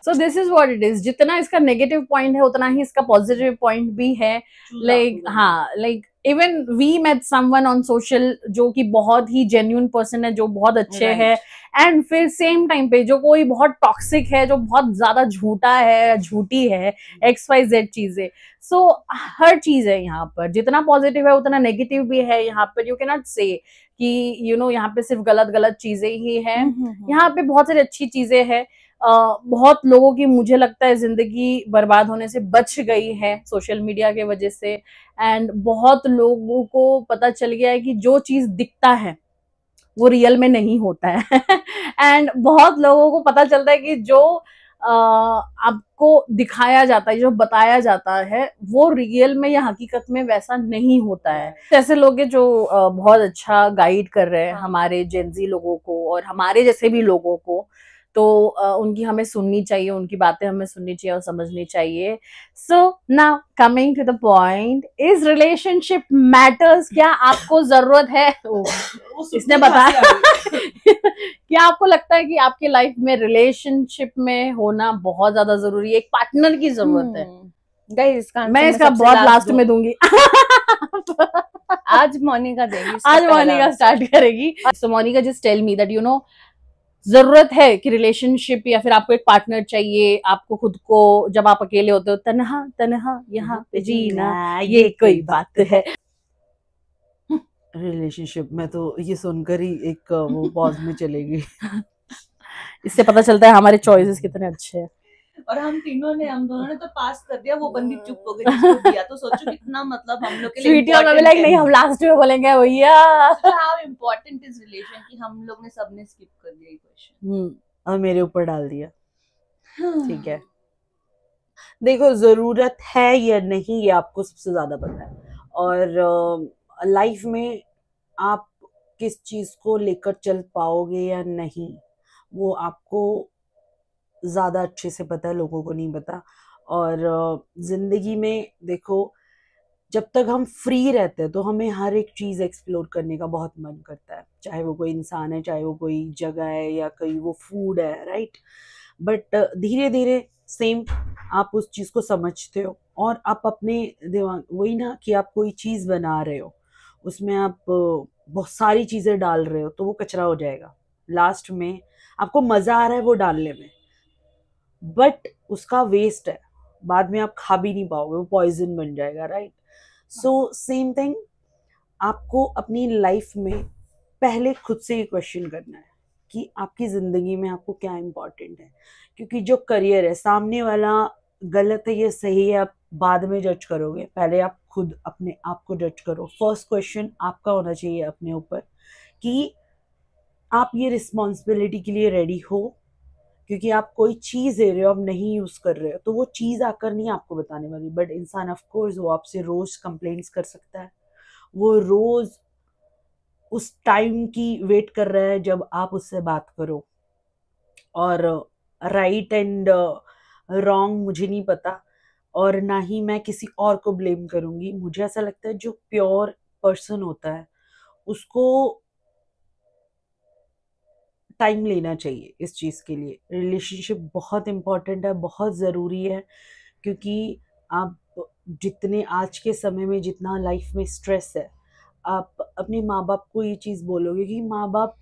[SPEAKER 1] So this is what it is. जितना इसका नेगेटिव पॉइंट है उतना ही इसका पॉजिटिव पॉइंट भी है। लाइक हाँ, like even we met someone on social जो कि बहुत ही जेन्युइन पर्सन है, जो बहुत अच्छे
[SPEAKER 3] Right.
[SPEAKER 1] है, एंड फिर सेम टाइम पे जो कोई बहुत टॉक्सिक है, जो बहुत ज्यादा झूठा है, झूठी है, XYZ चीजें। सो हर चीज है यहाँ पर, जितना पॉजिटिव है उतना नेगेटिव भी है यहाँ पर। यू कैन नॉट से कि यू नो यहाँ पे सिर्फ गलत गलत चीजें ही है, यहाँ पे बहुत सारी अच्छी चीजें हैं। बहुत लोगों की मुझे लगता है जिंदगी बर्बाद होने से बच गई है सोशल मीडिया के वजह से, एंड बहुत लोगों को पता चल गया है कि जो चीज दिखता है वो रियल में नहीं होता है एंड बहुत लोगों को पता चलता है कि जो आपको दिखाया जाता है, जो बताया जाता है, वो रियल में या हकीकत में वैसा नहीं होता है। जैसे लोग हैं जो बहुत अच्छा गाइड कर रहे हैं हमारे जेनजी लोगों को और हमारे जैसे भी लोगों को, तो उनकी हमें सुननी चाहिए, उनकी बातें हमें सुननी चाहिए और समझनी चाहिए। So now coming to the point, is relationship matters? क्या आपको जरूरत है इसने बताया क्या आपको लगता है कि आपकी लाइफ में रिलेशनशिप में होना बहुत ज्यादा जरूरी है, एक पार्टनर की जरूरत है?
[SPEAKER 3] गाइस
[SPEAKER 1] मैं इसका बहुत लास्ट में दूंगी
[SPEAKER 3] आज मोनिका देगी,
[SPEAKER 1] आज मोनिका स्टार्ट करेगी। So Monika just tell me that you know जरूरत है कि रिलेशनशिप या फिर आपको एक पार्टनर चाहिए, आपको खुद को जब आप अकेले होते हो तन्हा तन्हा यहाँ पे जीना ये कोई बात है।
[SPEAKER 2] रिलेशनशिप में तो ये सुनकर ही एक वो पॉज में चलेगी
[SPEAKER 1] इससे पता चलता है हमारे चॉइसेस कितने अच्छे हैं।
[SPEAKER 3] और हम दोनों ने तो पास कर दिया, वो बंदी चुप हो गई जिसको दिया, तो सोचो कितना मतलब हम लोग के लिए
[SPEAKER 1] इम्पोर्टेंट है। नहीं, हम लास्ट में बोलेंगे भैया
[SPEAKER 3] हाउ इम्पोर्टेंट इज रिलेशन कि हम लोग ने सबने स्किप कर दिया ये क्वेश्चन
[SPEAKER 2] और मेरे ऊपर डाल दिया। ठीक है, देखो जरूरत है या नहीं ये आपको सबसे ज्यादा पता है, और लाइफ में आप किस चीज को लेकर चल पाओगे या नहीं वो आपको ज्यादा अच्छे से पता है, लोगों को नहीं पता। और जिंदगी में देखो जब तक हम फ्री रहते हैं तो हमें हर एक चीज एक्सप्लोर करने का बहुत मन करता है, चाहे वो कोई इंसान है, चाहे वो कोई जगह है, या कोई वो फूड है, राइट। बट धीरे धीरे सेम आप उस चीज को समझते हो और आप अपने दिमाग, वही ना कि आप कोई चीज बना रहे हो उसमें आप बहुत सारी चीजें डाल रहे हो तो वो कचरा हो जाएगा। लास्ट में आपको मजा आ रहा है वो डालने में, बट उसका वेस्ट है, बाद में आप खा भी नहीं पाओगे, वो पॉइजन बन जाएगा, राइट। सो सेम थिंग, आपको अपनी लाइफ में पहले खुद से ये क्वेश्चन करना है कि आपकी जिंदगी में आपको क्या इम्पोर्टेंट है, क्योंकि जो करियर है सामने वाला गलत है या सही है आप बाद में जज करोगे, पहले आप खुद अपने आप को जज करो। फर्स्ट क्वेश्चन आपका होना चाहिए अपने ऊपर कि आप ये रिस्पॉन्सिबिलिटी के लिए रेडी हो, क्योंकि आप कोई चीज दे रहे हो, आप नहीं यूज कर रहे हो, तो वो चीज आकर नहीं आपको बताने वाली। बट इंसान ऑफ कोर्स वो आपसे रोज कंप्लेंट्स कर सकता है, वो रोज उस टाइम की वेट कर रहा है जब आप उससे बात करो। और राइट एंड रॉन्ग मुझे नहीं पता, और ना ही मैं किसी और को ब्लेम करूंगी। मुझे ऐसा लगता है जो प्योर पर्सन होता है उसको टाइम लेना चाहिए इस चीज के लिए। रिलेशनशिप बहुत इंपॉर्टेंट है, बहुत जरूरी है, क्योंकि आप जितने आज के समय में जितना लाइफ में स्ट्रेस है, आप अपने माँ बाप को ये चीज़ बोलोगे कि माँ बाप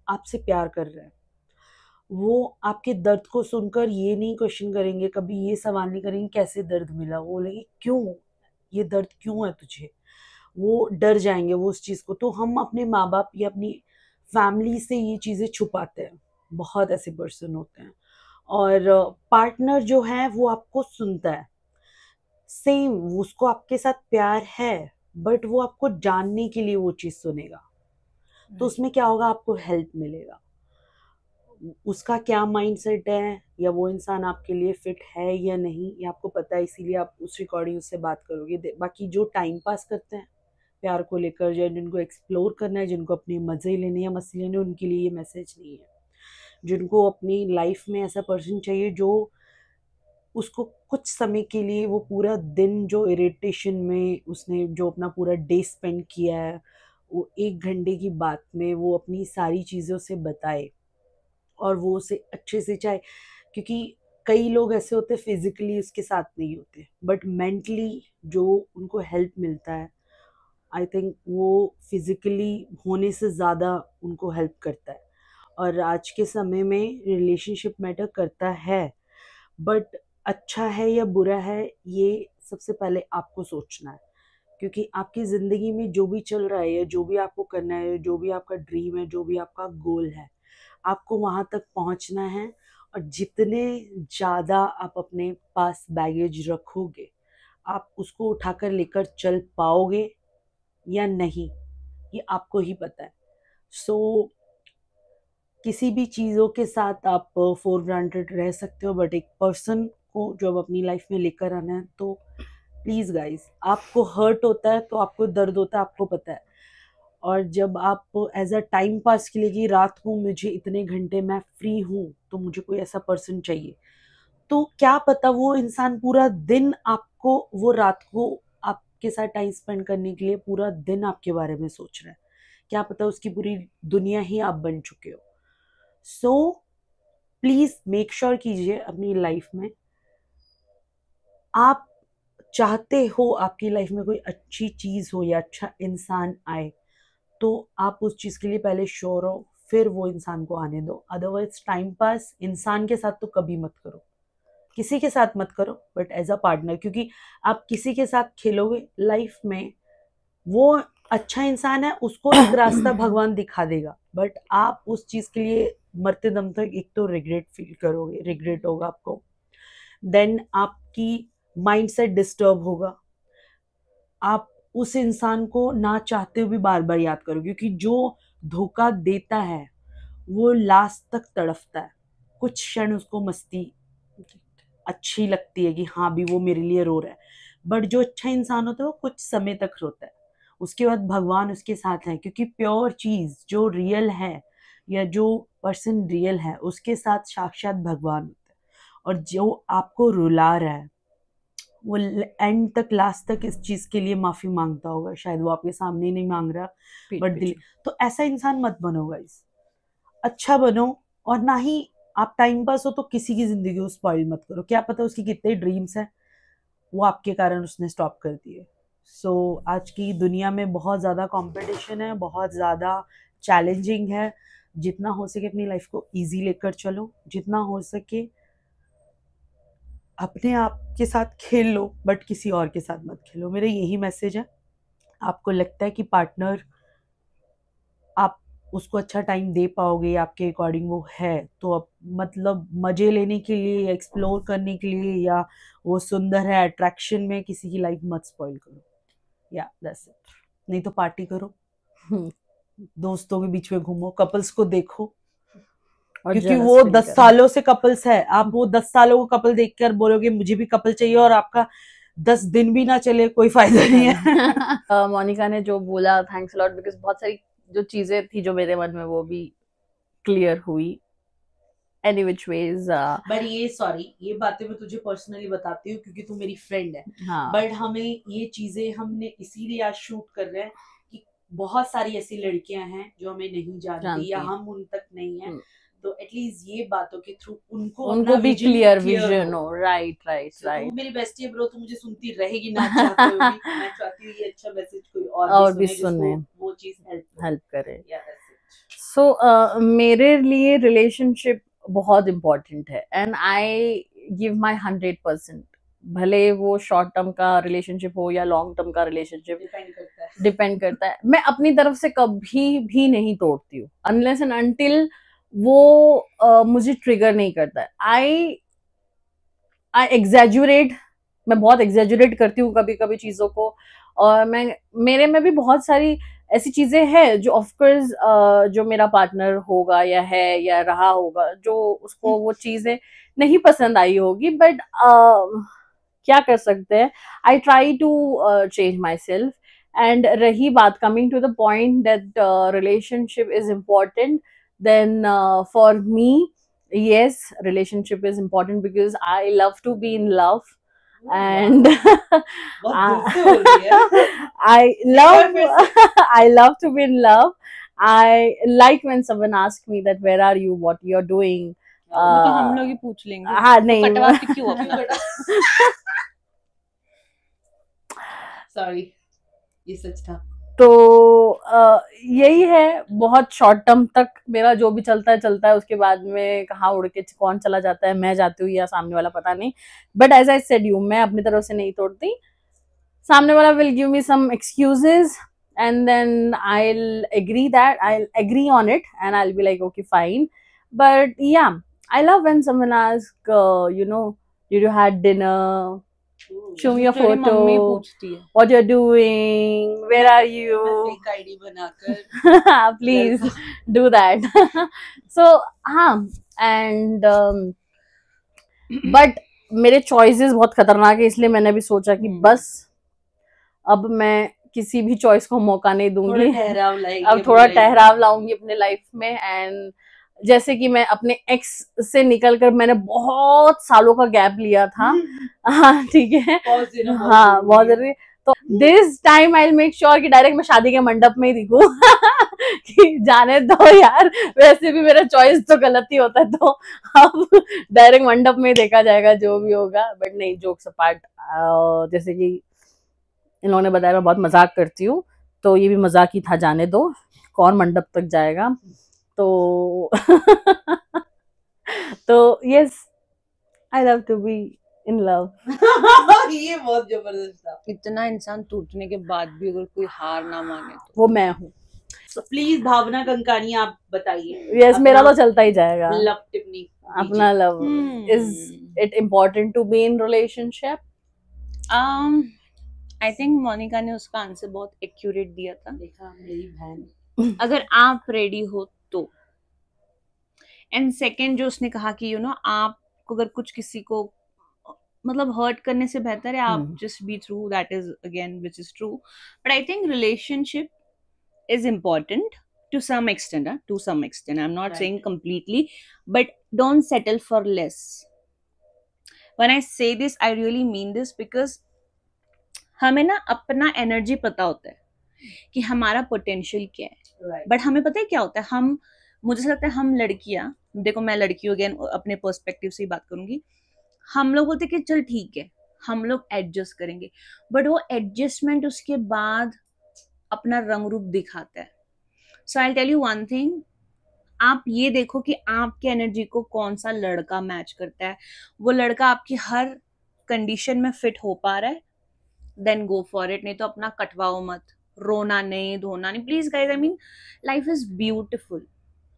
[SPEAKER 2] आपसे प्यार कर रहे हैं, वो आपके दर्द को सुनकर ये नहीं क्वेश्चन करेंगे, कभी ये सवाल नहीं करेंगे कैसे दर्द मिला, वो बोलेंगे क्यों, ये दर्द क्यों है तुझे, वो डर जाएंगे वो उस चीज़ को। तो हम अपने माँ बाप या अपनी फैमिली से ये चीज़ें छुपाते हैं, बहुत ऐसे पर्सन होते हैं। और पार्टनर जो है वो आपको सुनता है, सेम उसको आपके साथ प्यार है, बट वो आपको जानने के लिए वो चीज़ सुनेगा। तो उसमें क्या होगा, आपको हेल्प मिलेगा, उसका क्या माइंडसेट है, या वो इंसान आपके लिए फिट है या नहीं, ये आपको पता है, इसीलिए आप उस रिकॉर्डिंग उससे बात करोगे। बाकी जो टाइम पास करते हैं प्यार को लेकर, या जिनको एक्सप्लोर करना है, जिनको अपने मज़े लेने या मसले लेने, उनके लिए ये मैसेज नहीं है। जिनको अपनी लाइफ में ऐसा पर्सन चाहिए जो उसको कुछ समय के लिए, वो पूरा दिन जो इरिटेशन में उसने जो अपना पूरा डे स्पेंड किया है, वो 1 घंटे की बात में वो अपनी सारी चीज़ें उसे बताए, और वो उसे अच्छे से चाहे। क्योंकि कई लोग ऐसे होते हैं फिजिकली उसके साथ नहीं होते, बट मेंटली जो उनको हेल्प मिलता है, आई थिंक वो फिजिकली होने से ज़्यादा उनको हेल्प करता है। और आज के समय में रिलेशनशिप मैटर करता है, बट अच्छा है या बुरा है ये सबसे पहले आपको सोचना है। क्योंकि आपकी ज़िंदगी में जो भी चल रहा है, या जो भी आपको करना है, जो भी आपका ड्रीम है, जो भी आपका गोल है, आपको वहाँ तक पहुँचना है। और जितने ज़्यादा आप अपने पास बैगेज रखोगे, आप उसको उठाकर लेकर चल पाओगे या नहीं, ये आपको ही पता है। सो किसी भी चीज़ों के साथ आप फॉर ग्रांटेड रह सकते हो, बट एक पर्सन को जो अब अपनी लाइफ में लेकर आना है, तो प्लीज़ गाइस, आपको हर्ट होता है तो आपको दर्द होता है, आपको पता है। और जब आप एज अ टाइम पास के लिए कि रात को मुझे इतने घंटे मैं फ्री हूँ, तो मुझे कोई ऐसा पर्सन चाहिए, तो क्या पता वो इंसान पूरा दिन आपको, वो रात को आपके साथ टाइम स्पेंड करने के लिए पूरा दिन आपके बारे में सोच रहा है, क्या पता उसकी पूरी दुनिया ही आप बन चुके हो। सो प्लीज़ मेक श्योर कीजिए अपनी लाइफ में, आप चाहते हो आपकी लाइफ में कोई अच्छी चीज़ हो या अच्छा इंसान आए, तो आप उस चीज़ के लिए पहले श्योर हो, फिर वो इंसान को आने दो। अदरवाइज टाइम पास इंसान के साथ तो कभी मत करो, किसी के साथ मत करो, बट एज अ पार्टनर। क्योंकि आप किसी के साथ खेलोगे लाइफ में, वो अच्छा इंसान है, उसको एक रास्ता भगवान दिखा देगा, बट आप उस चीज़ के लिए मरते दम तक एक तो रिग्रेट फील करोगे, रिग्रेट होगा आपको, देन आपकी माइंडसेट डिस्टर्ब होगा, आप उस इंसान को ना चाहते हुए भी बार बार याद करो। क्योंकि जो धोखा देता है वो लास्ट तक तड़फता है, कुछ क्षण उसको मस्ती अच्छी लगती है कि हाँ भी वो मेरे लिए रो रहा है, बट जो अच्छा इंसान होता है वो कुछ समय तक रोता है, उसके बाद भगवान उसके साथ है। क्योंकि प्योर चीज जो रियल है, या जो पर्सन रियल है, उसके साथ साक्षात भगवान होता है। और जो आपको रुला रहा है वो एंड तक, लास्ट तक इस चीज के लिए माफी मांगता होगा, शायद वो आपके सामने नहीं मांग रहा, बट दिल। तो ऐसा इंसान मत बनो गाइस, अच्छा बनो। और ना ही आप टाइम पास हो तो किसी की जिंदगी को स्पॉइल मत करो, क्या पता उसकी कितने ड्रीम्स हैं वो आपके कारण उसने स्टॉप कर दिए। सो आज की दुनिया में बहुत ज़्यादा कंपटीशन है, बहुत ज़्यादा चैलेंजिंग है। जितना हो सके अपनी लाइफ को इजी लेकर चलो, जितना हो सके अपने आप के साथ खेल लो, बट किसी और के साथ मत खेलो। मेरा यही मैसेज है। आपको लगता है कि पार्टनर आप उसको अच्छा टाइम दे पाओगे, आपके अकॉर्डिंग वो है, तो अब मतलब मजे लेने के लिए या एक्सप्लोर करने के लिए, या वो सुंदर है अट्रैक्शन में, किसी की लाइफ मत स्पॉइल करो, या दैट्स इट। नहीं तो पार्टी करो, दोस्तों के बीच में घूमो, कपल्स को देखो,
[SPEAKER 1] और
[SPEAKER 2] क्योंकि
[SPEAKER 1] jealous
[SPEAKER 2] वो
[SPEAKER 1] feel
[SPEAKER 2] 10
[SPEAKER 1] करो।
[SPEAKER 2] सालों से कपल्स है। आप वो 10 सालों को कपल देखकर बोलोगे मुझे भी कपल चाहिए, और आपका 10 दिन भी ना चले, कोई फायदा नहीं है।
[SPEAKER 1] मोनिका ने जो बोला, थैंक्स लॉट, बिकॉज बहुत सारी जो चीजें थी जो मेरे मन में, वो भी क्लियर हुई। एनी विच वेज,
[SPEAKER 2] बट ये सॉरी, ये बातें मैं तुझे पर्सनली बताती हूँ क्योंकि तू मेरी फ्रेंड है।
[SPEAKER 1] हाँ,
[SPEAKER 2] बट हमें ये चीजें हमने इसीलिए आज शूट कर रहे हैं कि बहुत सारी ऐसी लड़कियां हैं जो हमें नहीं जानती, या
[SPEAKER 1] जानती।
[SPEAKER 2] हम उन तक नहीं है, तो एटलीस्ट ये बातों के थ्रू उनको
[SPEAKER 1] उनको भी क्लियर विजन हो। राइट राइट
[SPEAKER 2] तो
[SPEAKER 1] राइट।
[SPEAKER 2] तू मेरी बेस्टी है ब्रो, तू मुझे सुनती रहेगी ना चाहते हुए भी, मैं चाहती हूँ ये अच्छा मैसेज कोई और भी सुने जिसको वो चीज
[SPEAKER 1] हेल्प करे।
[SPEAKER 2] Yeah, that's it.
[SPEAKER 1] सो मेरे लिए रिलेशनशिप बहुत इम्पोर्टेंट है एंड आई गिव माई 100%। भले वो शॉर्ट टर्म का रिलेशनशिप हो या लॉन्ग टर्म का रिलेशनशिप, डिपेंड करता है। मैं अपनी तरफ से कभी भी नहीं तोड़ती हूँ अनलेस एंड अनटिल वो मुझे ट्रिगर नहीं करता है। आई एग्जैजुरेट, मैं बहुत एग्जैजुरेट करती हूँ कभी कभी चीजों को, और मेरे में भी बहुत सारी ऐसी चीजें हैं जो ऑफकोर्स जो मेरा पार्टनर होगा या है या रहा होगा, जो उसको वो चीजें नहीं पसंद आई होगी, बट क्या कर सकते हैं। I try to change myself. And रही बात coming to the point that relationship is important, then for me, yes, relationship is important because I love to be in love. And I love I love to be in love. I like when someone asks me that where are you, what you're doing.
[SPEAKER 3] वो तो हम लोग ही पूछ लेंगे।
[SPEAKER 1] हाँ नहीं,
[SPEAKER 3] कटवा के क्यों अपना?
[SPEAKER 2] सॉरी, ये सच था।
[SPEAKER 1] तो यही है, बहुत शॉर्ट टर्म तक मेरा जो भी चलता है, उसके बाद में कहाँ उड़ के कौन चला जाता है, मैं जाती हूँ या सामने वाला, पता नहीं। But as I said you, मैं अपनी तरफ से नहीं तोड़ती। सामने वाला will give me some excuses and then I'll agree on it and I'll be like, okay, fine. But yeah, I love when someone asks, did you had dinner? Show me your photo. What you're doing? Where are you?
[SPEAKER 2] Fake ID बनाकर
[SPEAKER 1] please do that. So हाँ, and but मेरे choices बहुत खतरनाक है, इसलिए मैंने भी सोचा कि बस अब मैं किसी भी चॉइस को मौका नहीं दूंगी। अब थोड़ा ठहराव लाऊंगी अपने लाइफ में। एंड जैसे कि मैं अपने एक्स से निकलकर मैंने बहुत सालों का गैप लिया था। हाँ ठीक है, हाँ बहुत जरूरी। तो this time I will make sure कि डायरेक्ट मैं शादी के मंडप में ही दिखूं कि जाने दो यार, वैसे भी मेरा चॉइस तो गलत ही होता है, तो अब डायरेक्ट मंडप में ही देखा जाएगा जो भी होगा। बट नहीं, जोक्स अपार्ट, जैसे कि इन लोगों ने बताया मैं बहुत मजाक करती हूँ, तो ये भी मजाक ही था, जाने दो, कौन मंडप तक जाएगा। तो तो yes, I love to be in love.
[SPEAKER 2] ये बहुत जबरदस्त था।
[SPEAKER 3] इतना इंसान टूटने के बाद भी अगर कोई हार ना माने तो
[SPEAKER 1] वो मैं हूँ।
[SPEAKER 2] तो प्लीज भावना कंकानी आप बताइए।
[SPEAKER 1] यस, मेरा तो चलता ही जाएगा।
[SPEAKER 2] लव टिप्पणी
[SPEAKER 1] अपना love, is it important to be in relationship?
[SPEAKER 3] I think Monica ने उसका आंसर बहुत एक्यूरेट दिया था।
[SPEAKER 2] देखा मेरी बहन,
[SPEAKER 3] अगर आप रेडी हो तो। एंड सेकंड जो उसने कहा कि आपको अगर कुछ किसी को मतलब हर्ट करने से बेहतर है आप just be through, that is again which is true. But I think relationship is important to some extent. I'm not saying completely, but don't settle for less. When I say this, I really mean this because हमें ना अपना energy पता होता है कि हमारा potential क्या है। बट हमें पता है क्या होता है, मुझे लगता है हम लड़कियां, देखो मैं लड़की हूँ, अगेन अपने पर्सपेक्टिव से ही बात करूंगी, हम लोग बोलते हैं कि चल ठीक है हम लोग एडजस्ट करेंगे, बट वो एडजस्टमेंट उसके बाद अपना रंग रूप दिखाता है। So I tell you one thing, आप ये देखो कि आपके एनर्जी को कौन सा लड़का मैच करता है, वो लड़का आपकी हर कंडीशन में फिट हो पा रहा है, देन गो फॉर इट। नहीं तो अपना कटवाओ मत, रोना नहीं, धोना नहीं, please guys. I mean life is beautiful,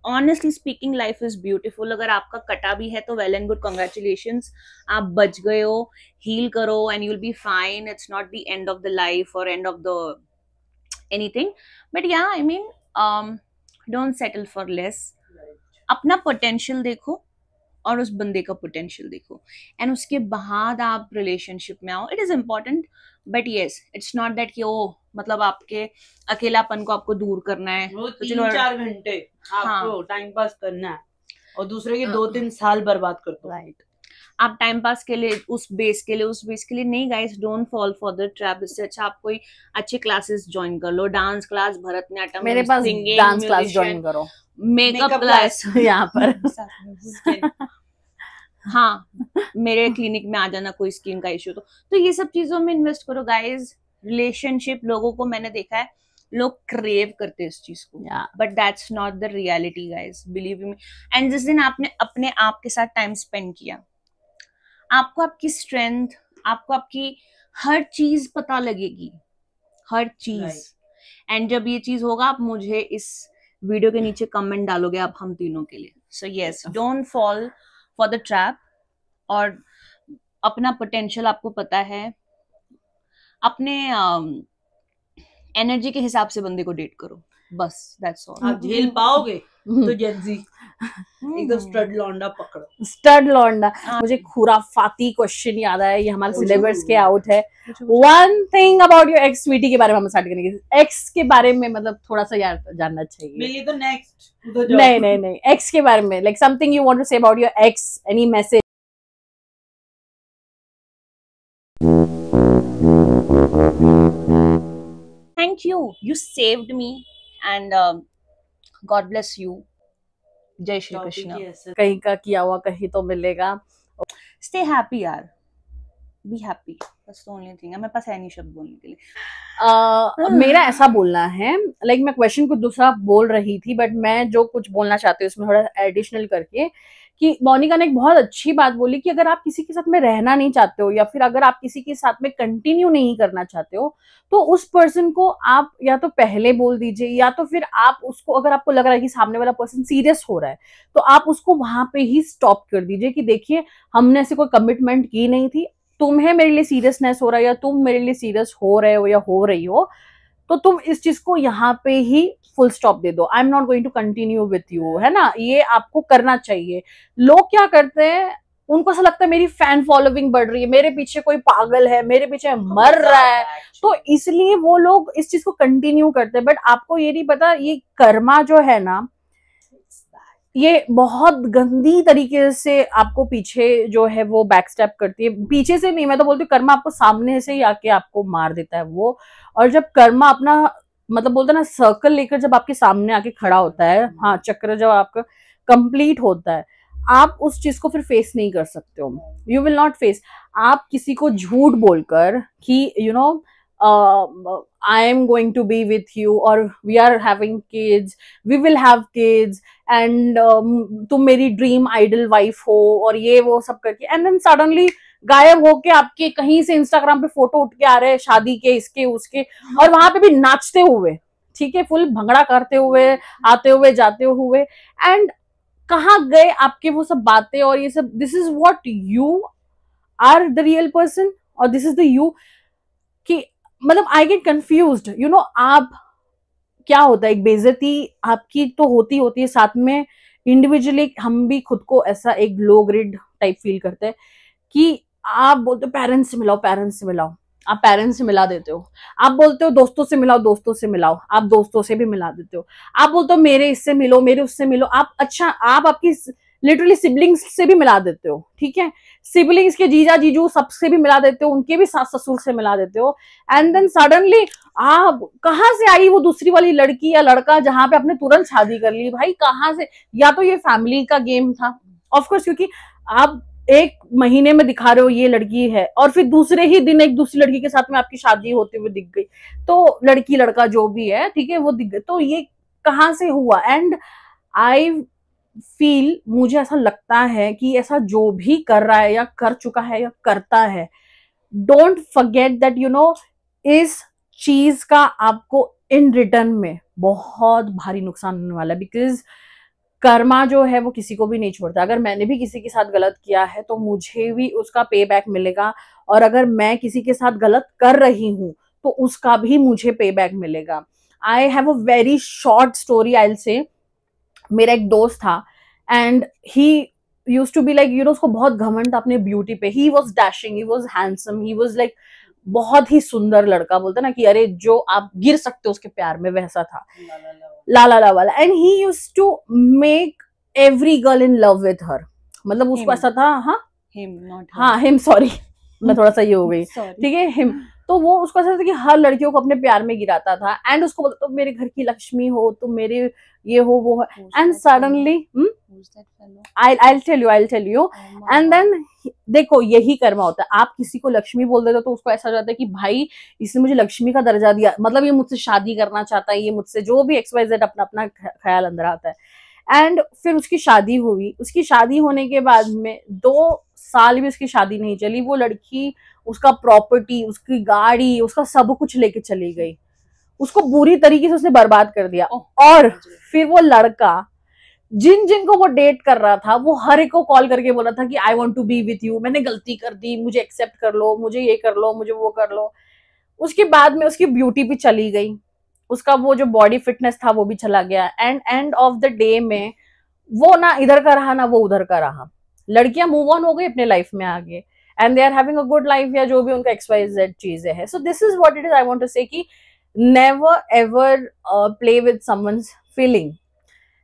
[SPEAKER 3] honestly speaking life is beautiful. अगर आपका कटा भी है तो वेल एंड गुड, कॉन्ग्रेचुलेशंस, आप बच गए हो, हील करो and you will be fine. It's not the end of the life और end of the anything, but yeah I mean don't settle for less. अपना पोटेंशियल देखो और उस बंदे का पोटेंशियल देखो, एंड उसके बाद आप रिलेशनशिप में आओ। It is important, but yes it's not that कि ओ मतलब आपके अकेलापन को आपको दूर करना है,
[SPEAKER 2] वो 3-4 घंटे आपको टाइम पास करना है और दूसरे के 2-3 साल बर्बाद कर दो।
[SPEAKER 1] राइट।
[SPEAKER 3] आप टाइम पास के लिए उस बेस के लिए नहीं guys, don't fall for the trap. इससे अच्छा आप कोई अच्छी क्लासेस ज्वाइन कर लो, डांस क्लास, भरतनाट्यम,
[SPEAKER 1] मेरे पास
[SPEAKER 3] सिंगिंग,
[SPEAKER 1] डांस क्लास ज्वाइन करो,
[SPEAKER 3] मेकअप क्लास
[SPEAKER 1] यहाँ पर।
[SPEAKER 3] हाँ, मेरे क्लिनिक में आ जाना कोई स्किन का इश्यू तो ये सब चीजों में इन्वेस्ट करो गाइस। रिलेशनशिप लोगों को मैंने देखा है, लोग क्रेव करते हैं इस चीज को, but that's not the reality guys, believe me. And जिस दिन आपने अपने आप के साथ टाइम स्पेंड किया, आपको आपकी स्ट्रेंथ, आपको आपकी हर चीज पता लगेगी, हर चीज। एंड जब ये चीज होगा, आप मुझे इस वीडियो के नीचे कमेंट डालोगे आप हम तीनों के लिए। So yes, don't fall for the trap, और अपना पोटेंशियल आपको पता है, अपने एनर्जी के हिसाब से बंदे को डेट करो, बस दैट्स ऑल।
[SPEAKER 2] आप झेल पाओगे तो जेंजी एकदम स्टड लौंडा पकड़ो,
[SPEAKER 1] स्टड लौंडा। मुझे खुराफाती क्वेश्चन याद आया, ये हमारे सिलेबस के आउट है। One thing about your ex, Sweety के बारे में हम स्टार्ट करेंगे। एक्स के बारे में मतलब थोड़ा सा यार जानना चाहिए।
[SPEAKER 2] मिली तो नेक्स्ट,
[SPEAKER 1] नहीं, एक्स के बारे में, like something you want to say about your ex, any message?
[SPEAKER 3] Thank you. You saved me, and God bless you. जय श्री कृष्ण।
[SPEAKER 1] कहीं का किया हुआ कहीं तो मिलेगा।
[SPEAKER 3] Stay happy यार, be happy. That's the only thing. मेरे पास है नहीं शब्द बोलने के लिए।
[SPEAKER 1] मेरा ऐसा बोलना है, लाइक मैं क्वेश्चन कुछ दूसरा बोल रही थी, बट मैं जो कुछ बोलना चाहती हूँ उसमें थोड़ा एडिशनल करके, कि मोनिका ने एक बहुत अच्छी बात बोली कि अगर आप किसी के साथ में रहना नहीं चाहते हो, या फिर अगर आप किसी के साथ में कंटिन्यू नहीं करना चाहते हो, तो उस पर्सन को आप या तो पहले बोल दीजिए, या तो फिर आप उसको, अगर आपको लग रहा है कि सामने वाला पर्सन सीरियस हो रहा है, तो आप उसको वहां पे ही स्टॉप कर दीजिए कि देखिए हमने ऐसे कोई कमिटमेंट की नहीं थी, तुम्हें मेरे लिए सीरियसनेस हो रहा है, या तुम मेरे लिए सीरियस हो रहे हो या हो रही हो, तो तुम इस चीज को यहाँ पे ही फुल स्टॉप दे दो। I am not going to continue with you, है ना, ये आपको करना चाहिए। लोग क्या करते हैं, उनको ऐसा लगता है मेरी फैन फॉलोइंग बढ़ रही है, मेरे पीछे कोई पागल है, मेरे पीछे मर रहा है, तो इसलिए वो लोग इस चीज को कंटिन्यू करते हैं। बट आपको ये नहीं पता, ये कर्मा जो है ना, ये बहुत गंदी तरीके से आपको पीछे जो है वो बैक स्टेप करती है। पीछे से नहीं, मैं तो बोलती हूँ कर्मा आपको सामने से ही आके आपको मार देता है वो। और जब कर्मा अपना मतलब बोलते हैं ना सर्कल लेकर जब आपके सामने आके खड़ा होता है, हाँ, चक्र जब आपका कंप्लीट होता है, आप उस चीज को फिर फेस नहीं कर सकते हो। You will not face. आप किसी को झूठ बोलकर कि you know I am going to be with you, or we are having kids, we will have kids, and तुम मेरी ड्रीम आइडल वाइफ हो, और ये वो सब करके, एंड देन सडनली गायब होके आपके कहीं से इंस्टाग्राम पे फोटो उठ के आ रहे हैं शादी के, इसके उसके, और वहां पे भी नाचते हुए, ठीक है, फुल भंगड़ा करते हुए, आते हुए जाते हुए, एंड कहाँ गए आपके वो सब बातें और ये सब? This is what you are the real person, और दिस इज द यू कि मतलब I get confused, you know. आप क्या होता है, एक बेइज्जती आपकी तो होती है, साथ में इंडिविजुअली हम भी खुद को ऐसा एक लो ग्रेड टाइप फील करते हैं कि आप बोलते हो पेरेंट्स से मिलाओ, पेरेंट्स से मिलाओ, आप पेरेंट्स से मिला देते हो। आप बोलते हो दोस्तों से मिलाओ, दोस्तों से मिलाओ, आप दोस्तों से भी मिला देते हो। आप बोलते हो मेरे इससे मिलो, मेरे उससे मिलो, आप अच्छा, आप आपकी लिटरली सिबलिंग्स से भी मिला देते हो, ठीक है, सिबलिंग्स के जीजा जीजू सबसे भी मिला देते हो, उनके भी सास ससुर से मिला देते हो, एंड देन सडनली आप कहाँ से आई वो दूसरी वाली लड़की या लड़का जहां पे आपने तुरंत शादी कर ली? भाई कहाँ से? या तो ये फैमिली का गेम था, ऑफकोर्स, क्योंकि आप एक महीने में दिखा रहे हो ये लड़की है, और फिर दूसरे ही दिन एक दूसरी लड़की के साथ में आपकी शादी होते हुए दिख गई, तो लड़की लड़का जो भी है, ठीक है, वो दिख गए, तो ये कहाँ से हुआ? एंड आई फील, मुझे ऐसा लगता है कि ऐसा जो भी कर रहा है या कर चुका है या करता है, don't forget that you no, इस चीज का आपको इन रिटर्न में बहुत भारी नुकसान होने वाला है, बिकॉज कर्मा जो है वो किसी को भी नहीं छोड़ता। अगर मैंने भी किसी के साथ गलत किया है तो मुझे भी उसका पे बैक मिलेगा, और अगर मैं किसी के साथ गलत कर रही हूं तो उसका भी मुझे पे बैक मिलेगा। I have a very short story, I will say. मेरा एक दोस्त था, and he used to be like, you know, उसको बहुत घमंड था अपने ब्यूटी पे। He was dashing, he was handsome, he was like बहुत ही सुंदर लड़का, बोलते ना कि अरे जो आप गिर सकते हो उसके प्यार में, वैसा था, ला वाला। And he used to make every girl in love with her, मतलब उसको ऐसा था, हाँ,
[SPEAKER 3] him, not her.
[SPEAKER 1] हाँ हिम, सॉरी मैं थोड़ा सा ये हो गई,
[SPEAKER 3] Sorry.
[SPEAKER 1] ठीक है हिम। तो वो उसको ऐसा था कि हर लड़कियों को अपने प्यार में गिराता था, एंड उसको बोलता तुम मेरे घर की लक्ष्मी हो, तुम मेरे ये हो वो है,
[SPEAKER 3] Who's
[SPEAKER 1] and
[SPEAKER 3] that fellow?
[SPEAKER 1] Suddenly
[SPEAKER 3] Who's that fellow?
[SPEAKER 1] I'll tell you
[SPEAKER 3] Oh my
[SPEAKER 1] and
[SPEAKER 3] God.
[SPEAKER 1] Then देखो यही कर्मा होता है। आप किसी को लक्ष्मी बोल देते हो तो उसको ऐसा हो जाता है कि भाई इसने मुझे लक्ष्मी का दर्जा दिया, मतलब ये मुझसे शादी करना चाहता है, ये मुझसे जो भी XYZ अपना अपना ख्याल अंदर आता है। एंड फिर उसकी शादी हुई, उसकी शादी होने के बाद में 2 साल भी उसकी शादी नहीं चली, वो लड़की उसका प्रॉपर्टी, उसकी गाड़ी, उसका सब कुछ लेके चली गई, उसको बुरी तरीके से उसने बर्बाद कर दिया।
[SPEAKER 3] Oh,
[SPEAKER 1] और
[SPEAKER 3] समझ गई।
[SPEAKER 1] फिर वो लड़का जिन जिनको वो डेट कर रहा था वो हर एक को कॉल करके बोला था कि I want to be with you, मैंने गलती कर दी, मुझे एक्सेप्ट कर लो, मुझे ये कर लो, मुझे वो कर लो। उसके बाद में उसकी ब्यूटी भी चली गई, उसका वो जो बॉडी फिटनेस था वो भी चला गया, and and of the day में वो ना इधर का रहा ना वो उधर का रहा। लड़कियां मूव ऑन हो गई अपने लाइफ में आगे, and they are having a good life, या जो भी उनका XYZ चीजें है। So this is what it is I want to say कि never ever play with someone's feeling.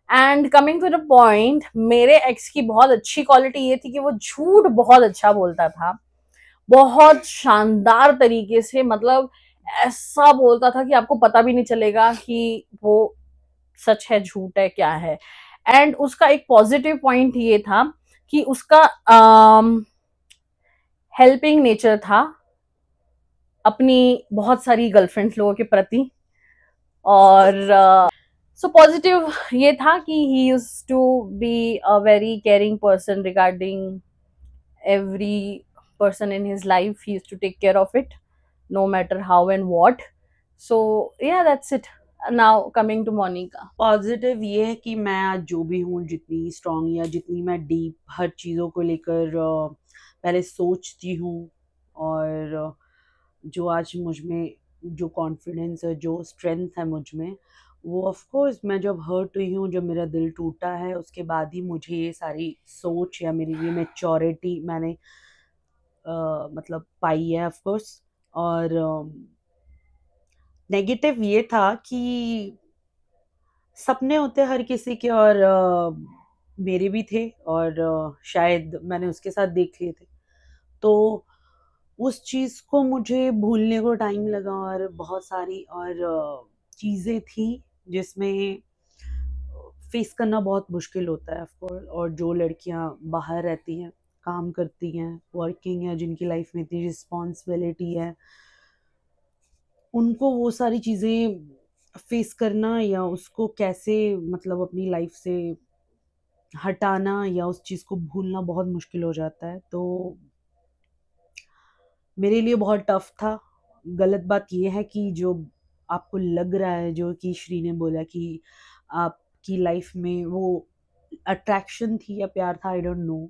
[SPEAKER 1] And coming to the point, मेरे एक्स की बहुत अच्छी क्वालिटी ये थी कि वो झूठ बहुत अच्छा बोलता था, बहुत शानदार तरीके से, मतलब ऐसा बोलता था कि आपको पता भी नहीं चलेगा कि वो सच है झूठ है क्या है। एंड उसका एक पॉजिटिव पॉइंट ये था कि उसका हेल्पिंग नेचर था अपनी बहुत सारी गर्लफ्रेंड्स लोगों के प्रति। और सो पॉजिटिव ये था कि he used to be a very caring person regarding every person in his life. He used to take care of it no matter how and what. So yeah, that's it. Now coming to Monica.
[SPEAKER 2] Positive ये है कि मैं आज जो भी हूँ, जितनी strong या जितनी मैं डीप हर चीज़ों को लेकर पहले सोचती हूँ, और जो आज मुझ में जो कॉन्फिडेंस है, जो स्ट्रेंथ है मुझ में, वो ऑफ कोर्स मैं जब हर्ट हुई हूँ, जब मेरा दिल टूटा है, उसके बाद ही मुझे ये सारी सोच या मेरी ये मैच्योरिटी मैंने मतलब पाई है ऑफ कोर्स। और नेगेटिव ये था कि सपने होते हर किसी के, और मेरे भी थे, और शायद मैंने उसके साथ देख लिए थे, तो उस चीज़ को मुझे भूलने को टाइम लगा, और बहुत सारी और चीज़ें थी जिसमें फेस करना बहुत मुश्किल होता है ऑफकोर्स। और जो लड़कियां बाहर रहती हैं, काम करती हैं, वर्किंग है, जिनकी लाइफ में इतनी रिस्पॉन्सिबिलिटी है, उनको वो सारी चीज़ें फेस करना या उसको कैसे मतलब अपनी लाइफ से हटाना या उस चीज़ को भूलना बहुत मुश्किल हो जाता है। तो मेरे लिए बहुत टफ था। गलत बात ये है कि जो आपको लग रहा है, जो कि श्री ने बोला कि आपकी लाइफ में वो अट्रैक्शन थी या प्यार था, आई डोंट नो,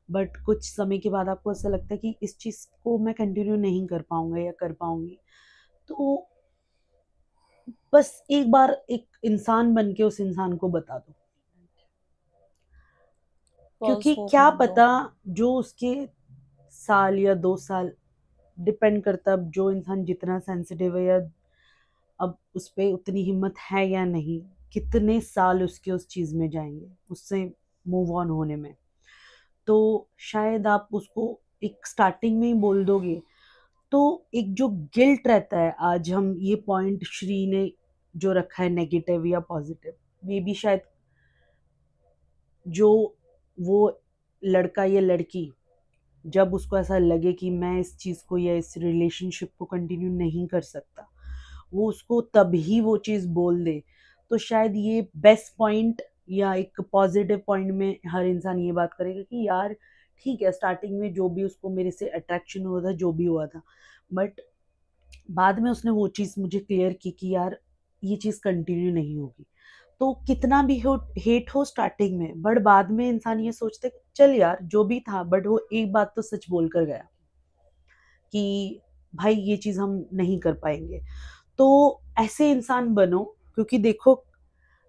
[SPEAKER 2] बट कुछ समय के बाद आपको ऐसा लगता है कि इस चीज़ को मैं कंटिन्यू नहीं कर पाऊंगा या कर पाऊंगी। तो बस एक बार एक इंसान बन के उस इंसान को बता दो, क्योंकि क्या पता जो उसके साल या 2 साल, डिपेंड करता है अब जो इंसान जितना सेंसिटिव है, या अब उस पर उतनी हिम्मत है या नहीं, कितने साल उसके उस चीज़ में जाएंगे उससे मूव ऑन होने में। तो शायद आप उसको एक स्टार्टिंग में ही बोल दोगे, तो एक जो गिल्ट रहता है, आज हम ये पॉइंट श्री ने जो रखा है नेगेटिव या पॉजिटिव, मे बी शायद जो वो लड़का या लड़की जब उसको ऐसा लगे कि मैं इस चीज़ को या इस रिलेशनशिप को कंटिन्यू नहीं कर सकता, वो उसको तभी वो चीज़ बोल दे, तो शायद ये बेस्ट पॉइंट या एक पॉजिटिव पॉइंट में हर इंसान ये बात करेगा कि यार ठीक है, स्टार्टिंग में जो भी उसको मेरे से अट्रैक्शन हुआ था, जो भी हुआ था, बट बाद में उसने वो चीज़ मुझे क्लियर की कि यार ये चीज़ कंटिन्यू नहीं होगी। तो कितना भी हो हेट हो स्टार्टिंग में, बट बाद में इंसान ये सोचते चल यार जो भी था, बट वो एक बात तो सच बोल कर गया कि भाई ये चीज़ हम नहीं कर पाएंगे। तो ऐसे इंसान बनो, क्योंकि देखो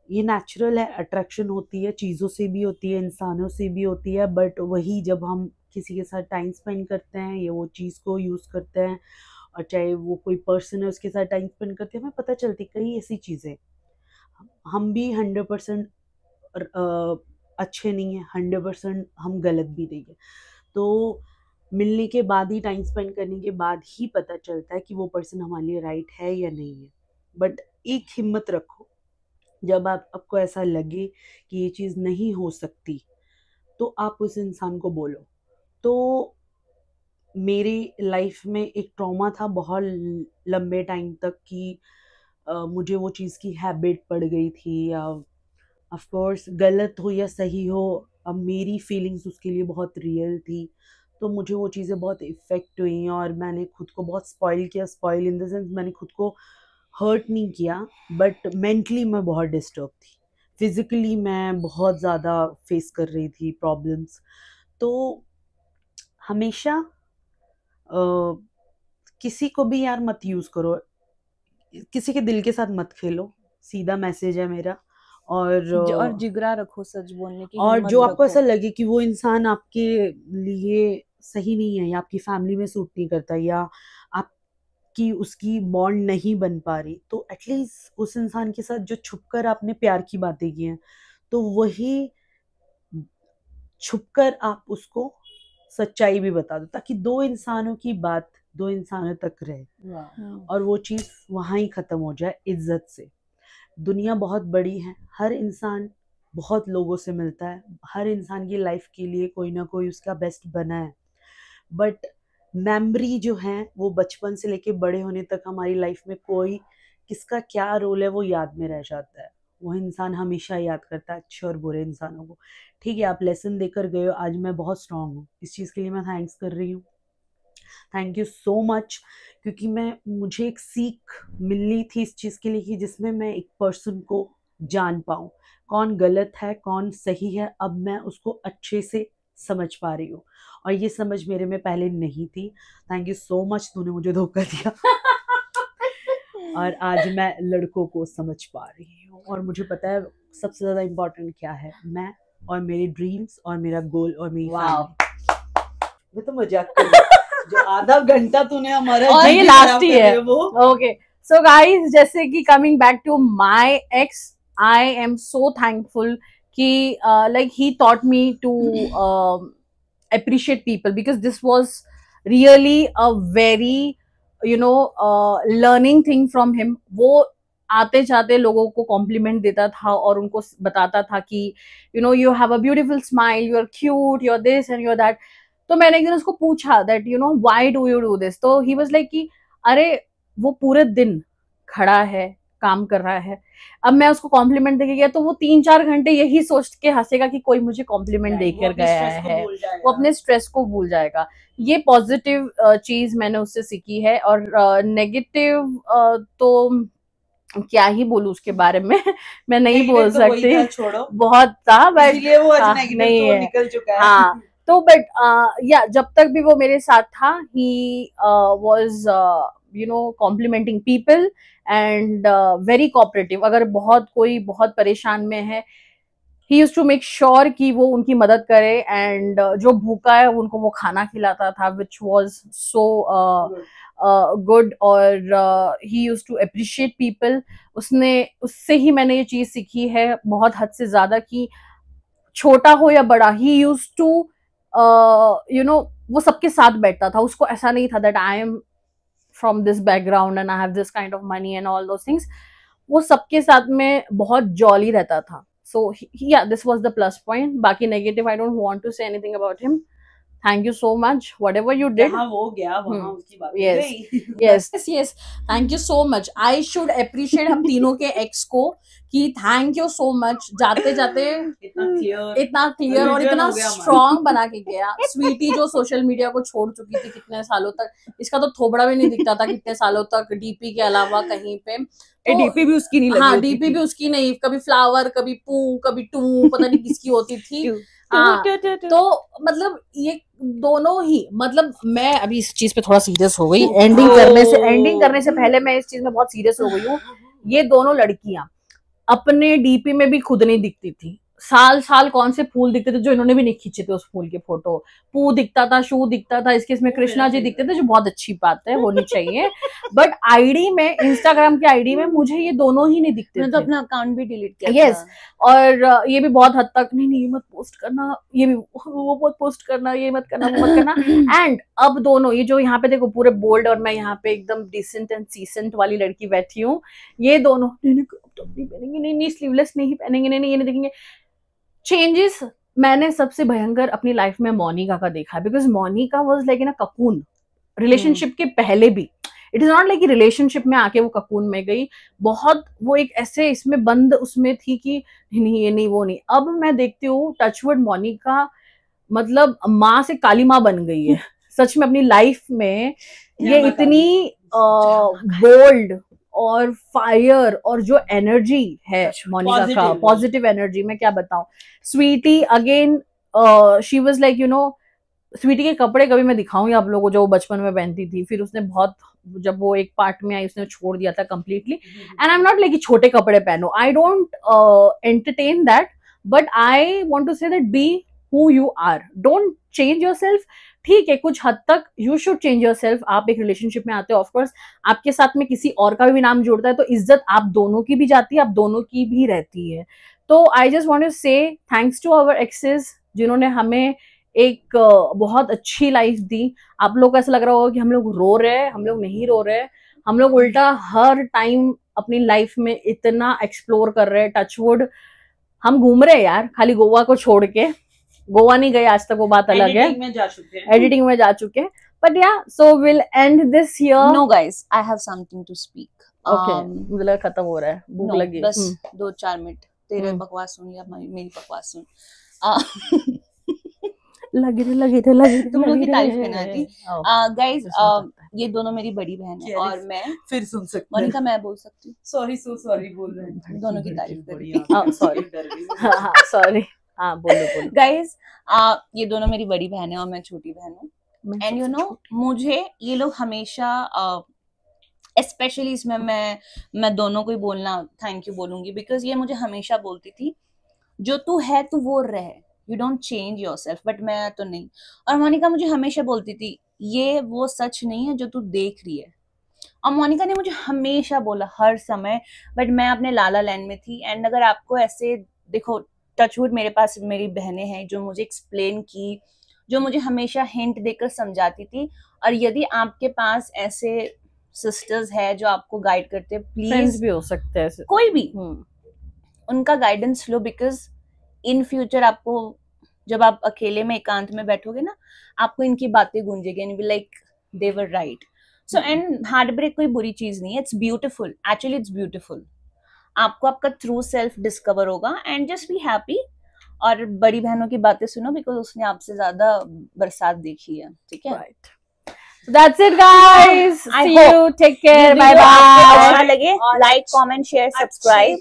[SPEAKER 2] ये नेचुरल है, अट्रैक्शन होती है, चीज़ों से भी होती है, इंसानों से भी होती है, बट वही जब हम किसी के साथ टाइम स्पेंड करते हैं या वो चीज़ को यूज़ करते हैं, और चाहे वो कोई पर्सन है उसके साथ टाइम स्पेंड करते हैं, हमें पता चलती कई ऐसी चीज़ें, हम भी 100% अच्छे नहीं है, 100% हम गलत भी नहीं है। तो मिलने के बाद ही, टाइम स्पेंड करने के बाद ही पता चलता है कि वो पर्सन हमारे लिए राइट है या नहीं है। बट एक हिम्मत रखो, जब आपको ऐसा लगे कि ये चीज़ नहीं हो सकती, तो आप उस इंसान को बोलो। तो मेरी लाइफ में एक ट्रॉमा था बहुत लंबे टाइम तक कि मुझे वो चीज़ की हैबिट पड़ गई थी, या ऑफ कोर्स गलत हो या सही हो, अब मेरी फीलिंग्स उसके लिए बहुत रियल थी, तो मुझे वो चीज़ें बहुत इफ़ेक्ट हुई और मैंने खुद को बहुत स्पॉइल किया। स्पॉइल इन द सेंस, मैंने खुद को हर्ट नहीं किया, बट मेंटली मैं बहुत डिस्टर्ब थी, फिज़िकली मैं बहुत ज़्यादा फेस कर रही थी प्रॉब्लम्स। तो हमेशा किसी को भी यार मत यूज़ करो, किसी के दिल के साथ मत खेलो, सीधा मैसेज है मेरा।
[SPEAKER 3] और जिगरा रखो, सच बोलने की
[SPEAKER 2] और
[SPEAKER 3] हिम्मत
[SPEAKER 2] जो आपको
[SPEAKER 3] रखो।
[SPEAKER 2] ऐसा लगे कि वो इंसान आपके लिए सही नहीं है, या आपकी फैमिली में सूट नहीं करता, या आपकी उसकी बॉन्ड नहीं बन पा रही, तो एटलीस्ट उस इंसान के साथ जो छुपकर आपने प्यार की बातें की हैं, तो वही छुपकर आप उसको सच्चाई भी बता दो, ताकि दो इंसानों की बात दो इंसानों तक रहे और वो चीज़ वहाँ ही ख़त्म हो जाए इज्जत से। दुनिया बहुत बड़ी है, हर इंसान बहुत लोगों से मिलता है, हर इंसान की लाइफ के लिए कोई ना कोई उसका बेस्ट बना है, बट मेमोरी जो है वो बचपन से लेके बड़े होने तक हमारी लाइफ में कोई किसका क्या रोल है वो याद में रह जाता है। वो इंसान हमेशा याद करता है अच्छे और बुरे इंसानों को। ठीक है, आप लेसन देकर गए हो, आज मैं बहुत स्ट्रांग हूँ, इस चीज़ के लिए मैं थैंक्स कर रही हूँ। थैंक यू सो मच, क्योंकि मुझे एक सीख मिलनी थी इस चीज़ के लिए कि जिसमें मैं एक पर्सन को जान पाऊँ, कौन गलत है कौन सही है, अब मैं उसको अच्छे से समझ पा रही हूँ, और ये समझ मेरे में पहले नहीं थी। थैंक यू सो मच, तूने मुझे धोखा दिया और आज मैं लड़कों को समझ पा रही हूँ, और मुझे पता है सबसे ज़्यादा इम्पोर्टेंट क्या है, मैं और मेरे ड्रीम्स और मेरा गोल और मेरी फैमिली। मैं तो मजाक कर रही हूँ। जो आधा घंटा तूने हमारा
[SPEAKER 1] और ये लास्ट ही है
[SPEAKER 2] वो।
[SPEAKER 1] ओके, सो गाइस, जैसे कि coming back to my ex, I am so thankful कि like he taught me to appreciate people, because this was really a very learning thing from him. वो आते जाते लोगों को कॉम्प्लीमेंट देता था और उनको बताता था कि you have a beautiful smile, you're cute, you're this and you're that. तो मैंने एक दिन उसको पूछा that why do you do this, तो he was like कि अरे वो पूरे दिन खड़ा है, काम कर रहा है, अब मैं उसको कॉम्प्लीमेंट देके गया तो वो 3-4 घंटे यही सोच के हंसेगा कि कोई मुझे कॉम्प्लीमेंट देकर गया है, वो अपने स्ट्रेस को भूल जाएगा। ये पॉजिटिव चीज मैंने उससे सीखी है, और नेगेटिव तो क्या ही बोलूं उसके बारे में मैं नहीं बोल सकती, बहुत था, बट नहीं है,
[SPEAKER 2] निकल चुका है।
[SPEAKER 1] हाँ, तो बट या जब तक भी वो मेरे साथ था, he was complimenting people and very cooperative. अगर कोई बहुत परेशान में है, he used to make sure कि वो उनकी मदद करे, एंड जो भूखा है उनको वो खाना खिलाता था, विच वाज सो गुड। और he used to appreciate people. उससे ही मैंने ये चीज सीखी है बहुत हद से ज्यादा, कि छोटा हो या बड़ा, ही यूज्ड टू वो सबके साथ बैठता था। उसको ऐसा नहीं था that I am from this background and I have this kind of money and all those things. वो सबके साथ में बहुत जॉली रहता था। So yeah, this was the plus point. बाकी negative, I don't want to say anything about him. Thank you so much. Whatever you did.
[SPEAKER 2] जहाँ वो गया वहाँ उसकी बात
[SPEAKER 1] Yes, yes. Thank you so much. I should appreciate हम तीनों के ex को कि thank you so much. जाते जाते इतना clear और इतना strong बना के गया। स्वीटी जो सोशल मीडिया को छोड़ चुकी थी कितने सालों तक, इसका तो थोबड़ा भी नहीं दिखता था कितने सालों तक डीपी के अलावा कहीं पे।
[SPEAKER 3] डीपी भी उसकी नहीं लगी।
[SPEAKER 1] हाँ, डीपी भी उसकी नहीं, कभी फ्लावर, कभी पू, कभी टू, पता नहीं किसकी होती थी। हाँ, तो मतलब ये दोनों ही, मतलब मैं अभी इस चीज पे थोड़ा सीरियस हो गई। एंडिंग करने से पहले मैं इस चीज में बहुत सीरियस हो गई हूँ। ये दोनों लड़कियां अपने डीपी में भी खुद नहीं दिखती थी, साल साल कौन से फूल दिखते थे जो इन्होंने भी नहीं खींचे थे उस फूल के फोटो। पू दिखता था, शू दिखता था, इसके इसमें कृष्णा जी दिखते थे, जो बहुत अच्छी बात है, होनी चाहिए। बट आईडी में, इंस्टाग्राम की आईडी में मुझे ये दोनों ही नहीं दिखते
[SPEAKER 3] मैंने
[SPEAKER 1] थे।
[SPEAKER 3] तो अपना अकाउंट भी डिलीट किया
[SPEAKER 1] Yes,
[SPEAKER 3] था।
[SPEAKER 1] और ये भी बहुत हद तक नहीं ये मत पोस्ट करना, ये भी वो मत पोस्ट करना, ये मत करना, वो मत करना। एंड अब दोनों ये जो यहाँ पे देखो पूरे बोल्ड और मैं यहाँ पे एकदम डिसेंट एंड सीसेंट वाली लड़की बैठी हूँ, ये दोनों नहीं पहनेंगे, नहीं स्लीवलेस नहीं पहनेंगे, नहीं ये नहीं देखेंगे। चेंजेस मैंने सबसे भयंकर अपनी लाइफ में मोनिका का देखा है, because Monica was like in a cocoon relationship के पहले भी। It is not like relationship में आके वो ककून में गई, बहुत वो एक ऐसे इसमें बंद उसमें थी कि नहीं ये नहीं वो नहीं। अब मैं देखती हूँ टचवुड मोनिका मतलब माँ से काली माँ बन गई है सच में अपनी लाइफ में। ये इतनी बोल्ड और फायर और जो एनर्जी है मोनिका का, पॉजिटिव एनर्जी, मैं क्या बताऊं। Sweety again she was like you know, Sweety के कपड़े कभी मैं दिखाऊंगी आप लोगों को जो वो बचपन में पहनती थी, फिर उसने बहुत, जब वो एक पार्ट में आई उसने छोड़ दिया था completely. And I am not like छोटे कपड़े पहनो, I don't entertain that, but I want to say that be who you are, don't change yourself. ठीक है, कुछ हद तक यू शुड चेंज योरसेल्फ। आप एक रिलेशनशिप में आते हो, ऑफकोर्स आपके साथ में किसी और का भी नाम जुड़ता है तो इज्जत आप दोनों की भी जाती है, आप दोनों की भी रहती है। तो आई जस्ट वांट टू से थैंक्स टू आवर एक्सेस जिन्होंने हमें एक बहुत अच्छी लाइफ दी। आप लोग को ऐसा लग रहा होगा कि हम लोग रो रहे हैं, हम लोग नहीं रो रहे हैं, हम लोग उल्टा हर टाइम अपनी लाइफ में इतना एक्सप्लोर कर रहे हैं। टचवुड हम घूम रहे हैं यार, खाली गोवा को छोड़ के। गोवा नहीं गए आज तक, वो बात अलग है, एडिटिंग में जा चुके हैं। But yeah so will end this here.
[SPEAKER 3] No guys, I have something to speak.
[SPEAKER 1] Okay, मुझे लगा खत्म हो रहा है, भूख लगी।
[SPEAKER 3] बस 2-4 मिनट तेरे बकवास सुन या मेरी बकवास सुन।
[SPEAKER 1] लगे थे
[SPEAKER 3] तुम लोग की तारीफ करना थी। गाइस ये दोनों मेरी बड़ी बहन है और मैं फिर सुन सकती हूँ। मोनिका मैं बोल सकती हूँ? सॉरी बोल रहे हैं, दोनों की तारीफ करी।
[SPEAKER 1] सॉरी हाँ बोलो।
[SPEAKER 3] गाइस ये दोनों मेरी बड़ी बहन है और मैं छोटी बहन हूँ। एंड यू नो मुझे ये लोग हमेशा स्पेशली इसमें मैं दोनों को ही बोलना थैंक यू बोलूंगी, बिकॉज ये मुझे हमेशा बोलती थी जो तू है तू वो रहे, you don't change yourself. But मैं तो नहीं। और मोनिका मुझे हमेशा बोलती थी ये वो सच नहीं है जो तू देख रही है। और मोनिका ने मुझे हमेशा बोला हर समय, बट मैं अपने लाला लैंड में थी। एंड अगर आपको ऐसे देखो, टचवुड मेरे पास मेरी बहनें हैं जो मुझे एक्सप्लेन की, जो मुझे हमेशा हिंट देकर समझाती थी। और यदि आपके पास ऐसे सिस्टर्स है जो आपको गाइड करते, प्लीज
[SPEAKER 1] भी हो सकते हैं,
[SPEAKER 3] कोई भी उनका guidance low, because in future आपको जब आप अकेले में एकांत में बैठोगे ना, आपको इनकी बातें गूंजेगी and be like they were right. So and heart break कोई बुरी चीज नहीं है, it's beautiful, actually it's beautiful. आपको आपका ट्रू सेल्फ डिस्कवर होगा एंड जस्ट बी हैप्पी। और बड़ी बहनों की बातें सुनो, बिकॉज उसने आपसे ज्यादा बरसात देखी है, ठीक है?
[SPEAKER 1] That's it guys, see you, take care, bye bye।
[SPEAKER 3] अच्छा लगे like comment share subscribe.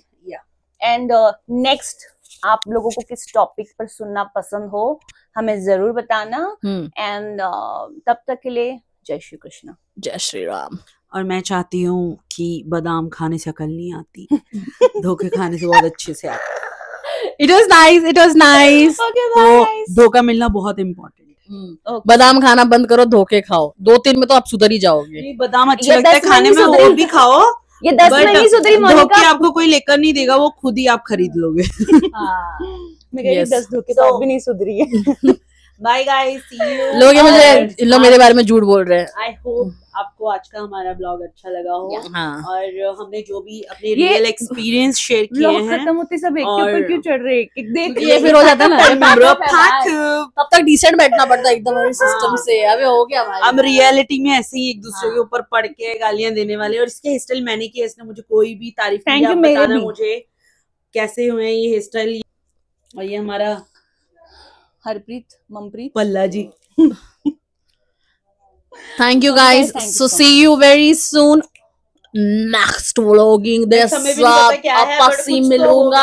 [SPEAKER 3] And next आप लोगों को किस टॉपिक पर सुनना पसंद हो हमें जरूर बताना। एंड तब तक के लिए जय श्री कृष्ण,
[SPEAKER 1] जय श्री राम।
[SPEAKER 2] और मैं चाहती हूँ कि बादाम खाने से अकल नहीं आती, धोखे खाने से बहुत अच्छे से आता।
[SPEAKER 1] It was nice।
[SPEAKER 3] Okay,
[SPEAKER 2] तो
[SPEAKER 3] bye।
[SPEAKER 2] धोखा मिलना बहुत इम्पोर्टेंट है।
[SPEAKER 1] बादाम खाना बंद करो, धोखे खाओ, 2-3 में तो आप सुधर ही जाओगे।
[SPEAKER 2] बादाम अच्छे लगता है खाने में, वो भी खाओ।
[SPEAKER 3] ये 10 में नहीं सुधरी मोनिका,
[SPEAKER 2] धोखे आपको कोई लेकर नहीं देगा, वो खुद ही आप खरीद लोगे।
[SPEAKER 3] मैं कह रही 10 धोखे तो भी नहीं सुधरी है।
[SPEAKER 2] Bye guys, see you.
[SPEAKER 1] लोग मेरे बारे में झूठ बोल रहे हैं।
[SPEAKER 2] आई होप आपको आज का हमारा ब्लॉग अच्छा लगा हो।
[SPEAKER 1] हाँ।
[SPEAKER 2] और हमने जो भी अपने रियल एक्सपीरियंस शेयर किए हैं,
[SPEAKER 3] खत्म होते सब एक के ऊपर क्यों चढ़ रहे हैं, देख
[SPEAKER 1] ये फिर हो जाता है ना,
[SPEAKER 2] तब
[SPEAKER 1] तब तक डिसेंट बैठना पड़ता है एकदम सिस्टम से। अबे हो गया भाई,
[SPEAKER 2] हम रियलिटी में ऐसे ही एक दूसरे के ऊपर पढ़ के गालियां देने वाले। और इसके हेयर स्टाइल मैंने किया, इसने मुझे कोई भी तारीफ नहीं, आप बताना मुझे कैसे हुए ये हेयर स्टाइल। और ये हमारा
[SPEAKER 3] हरप्रीत ममप्रीत
[SPEAKER 2] पल्ला जी।
[SPEAKER 1] Thank you guys. So see you very soon. Next vlogging दे सब आपसी मिलूंगा।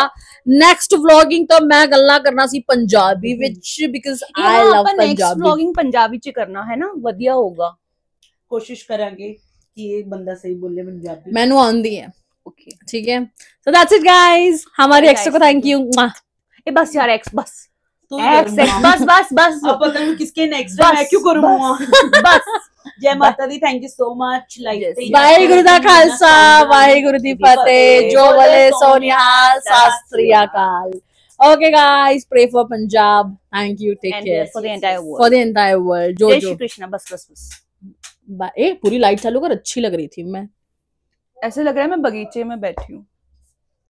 [SPEAKER 1] Next vlogging तो मैं गल्ला करना सी पंजाबी विच, because I love Punjabi.
[SPEAKER 3] Next vlogging Punjabi च करना है ना, वधिया होगा।
[SPEAKER 2] कोशिश करेंगे कि एक बंदा सही बोले पंजाबी।
[SPEAKER 1] मैनू आंदी है,
[SPEAKER 3] ओके
[SPEAKER 1] ठीक है। So that's it guys, हमारी एक्स को थैंक यू।
[SPEAKER 3] ए बस यार एक्स बस
[SPEAKER 2] तू
[SPEAKER 3] एक्स बस बस बस
[SPEAKER 2] अब पता नहीं किसके नेक्स्ट
[SPEAKER 3] बस,
[SPEAKER 2] मैं क्यों करूंगा
[SPEAKER 3] बस
[SPEAKER 2] जय माता दी thank you so much
[SPEAKER 1] Waheguru दा खालसा वाहिगुरु दी फतेह जो बोले सो निहाल सत श्री अकाल Okay guys, pray for Punjab. Thank you. Take
[SPEAKER 3] And
[SPEAKER 1] care.
[SPEAKER 3] for the entire world.
[SPEAKER 1] For the entire world.
[SPEAKER 3] जय श्री
[SPEAKER 1] जो
[SPEAKER 3] कृष्णा बस बस बस
[SPEAKER 1] पूरी लाइट चालू कर, अच्छी लग रही थी मैं.
[SPEAKER 3] ऐसे लग रहा है मैं बगीचे में बैठी हूँ.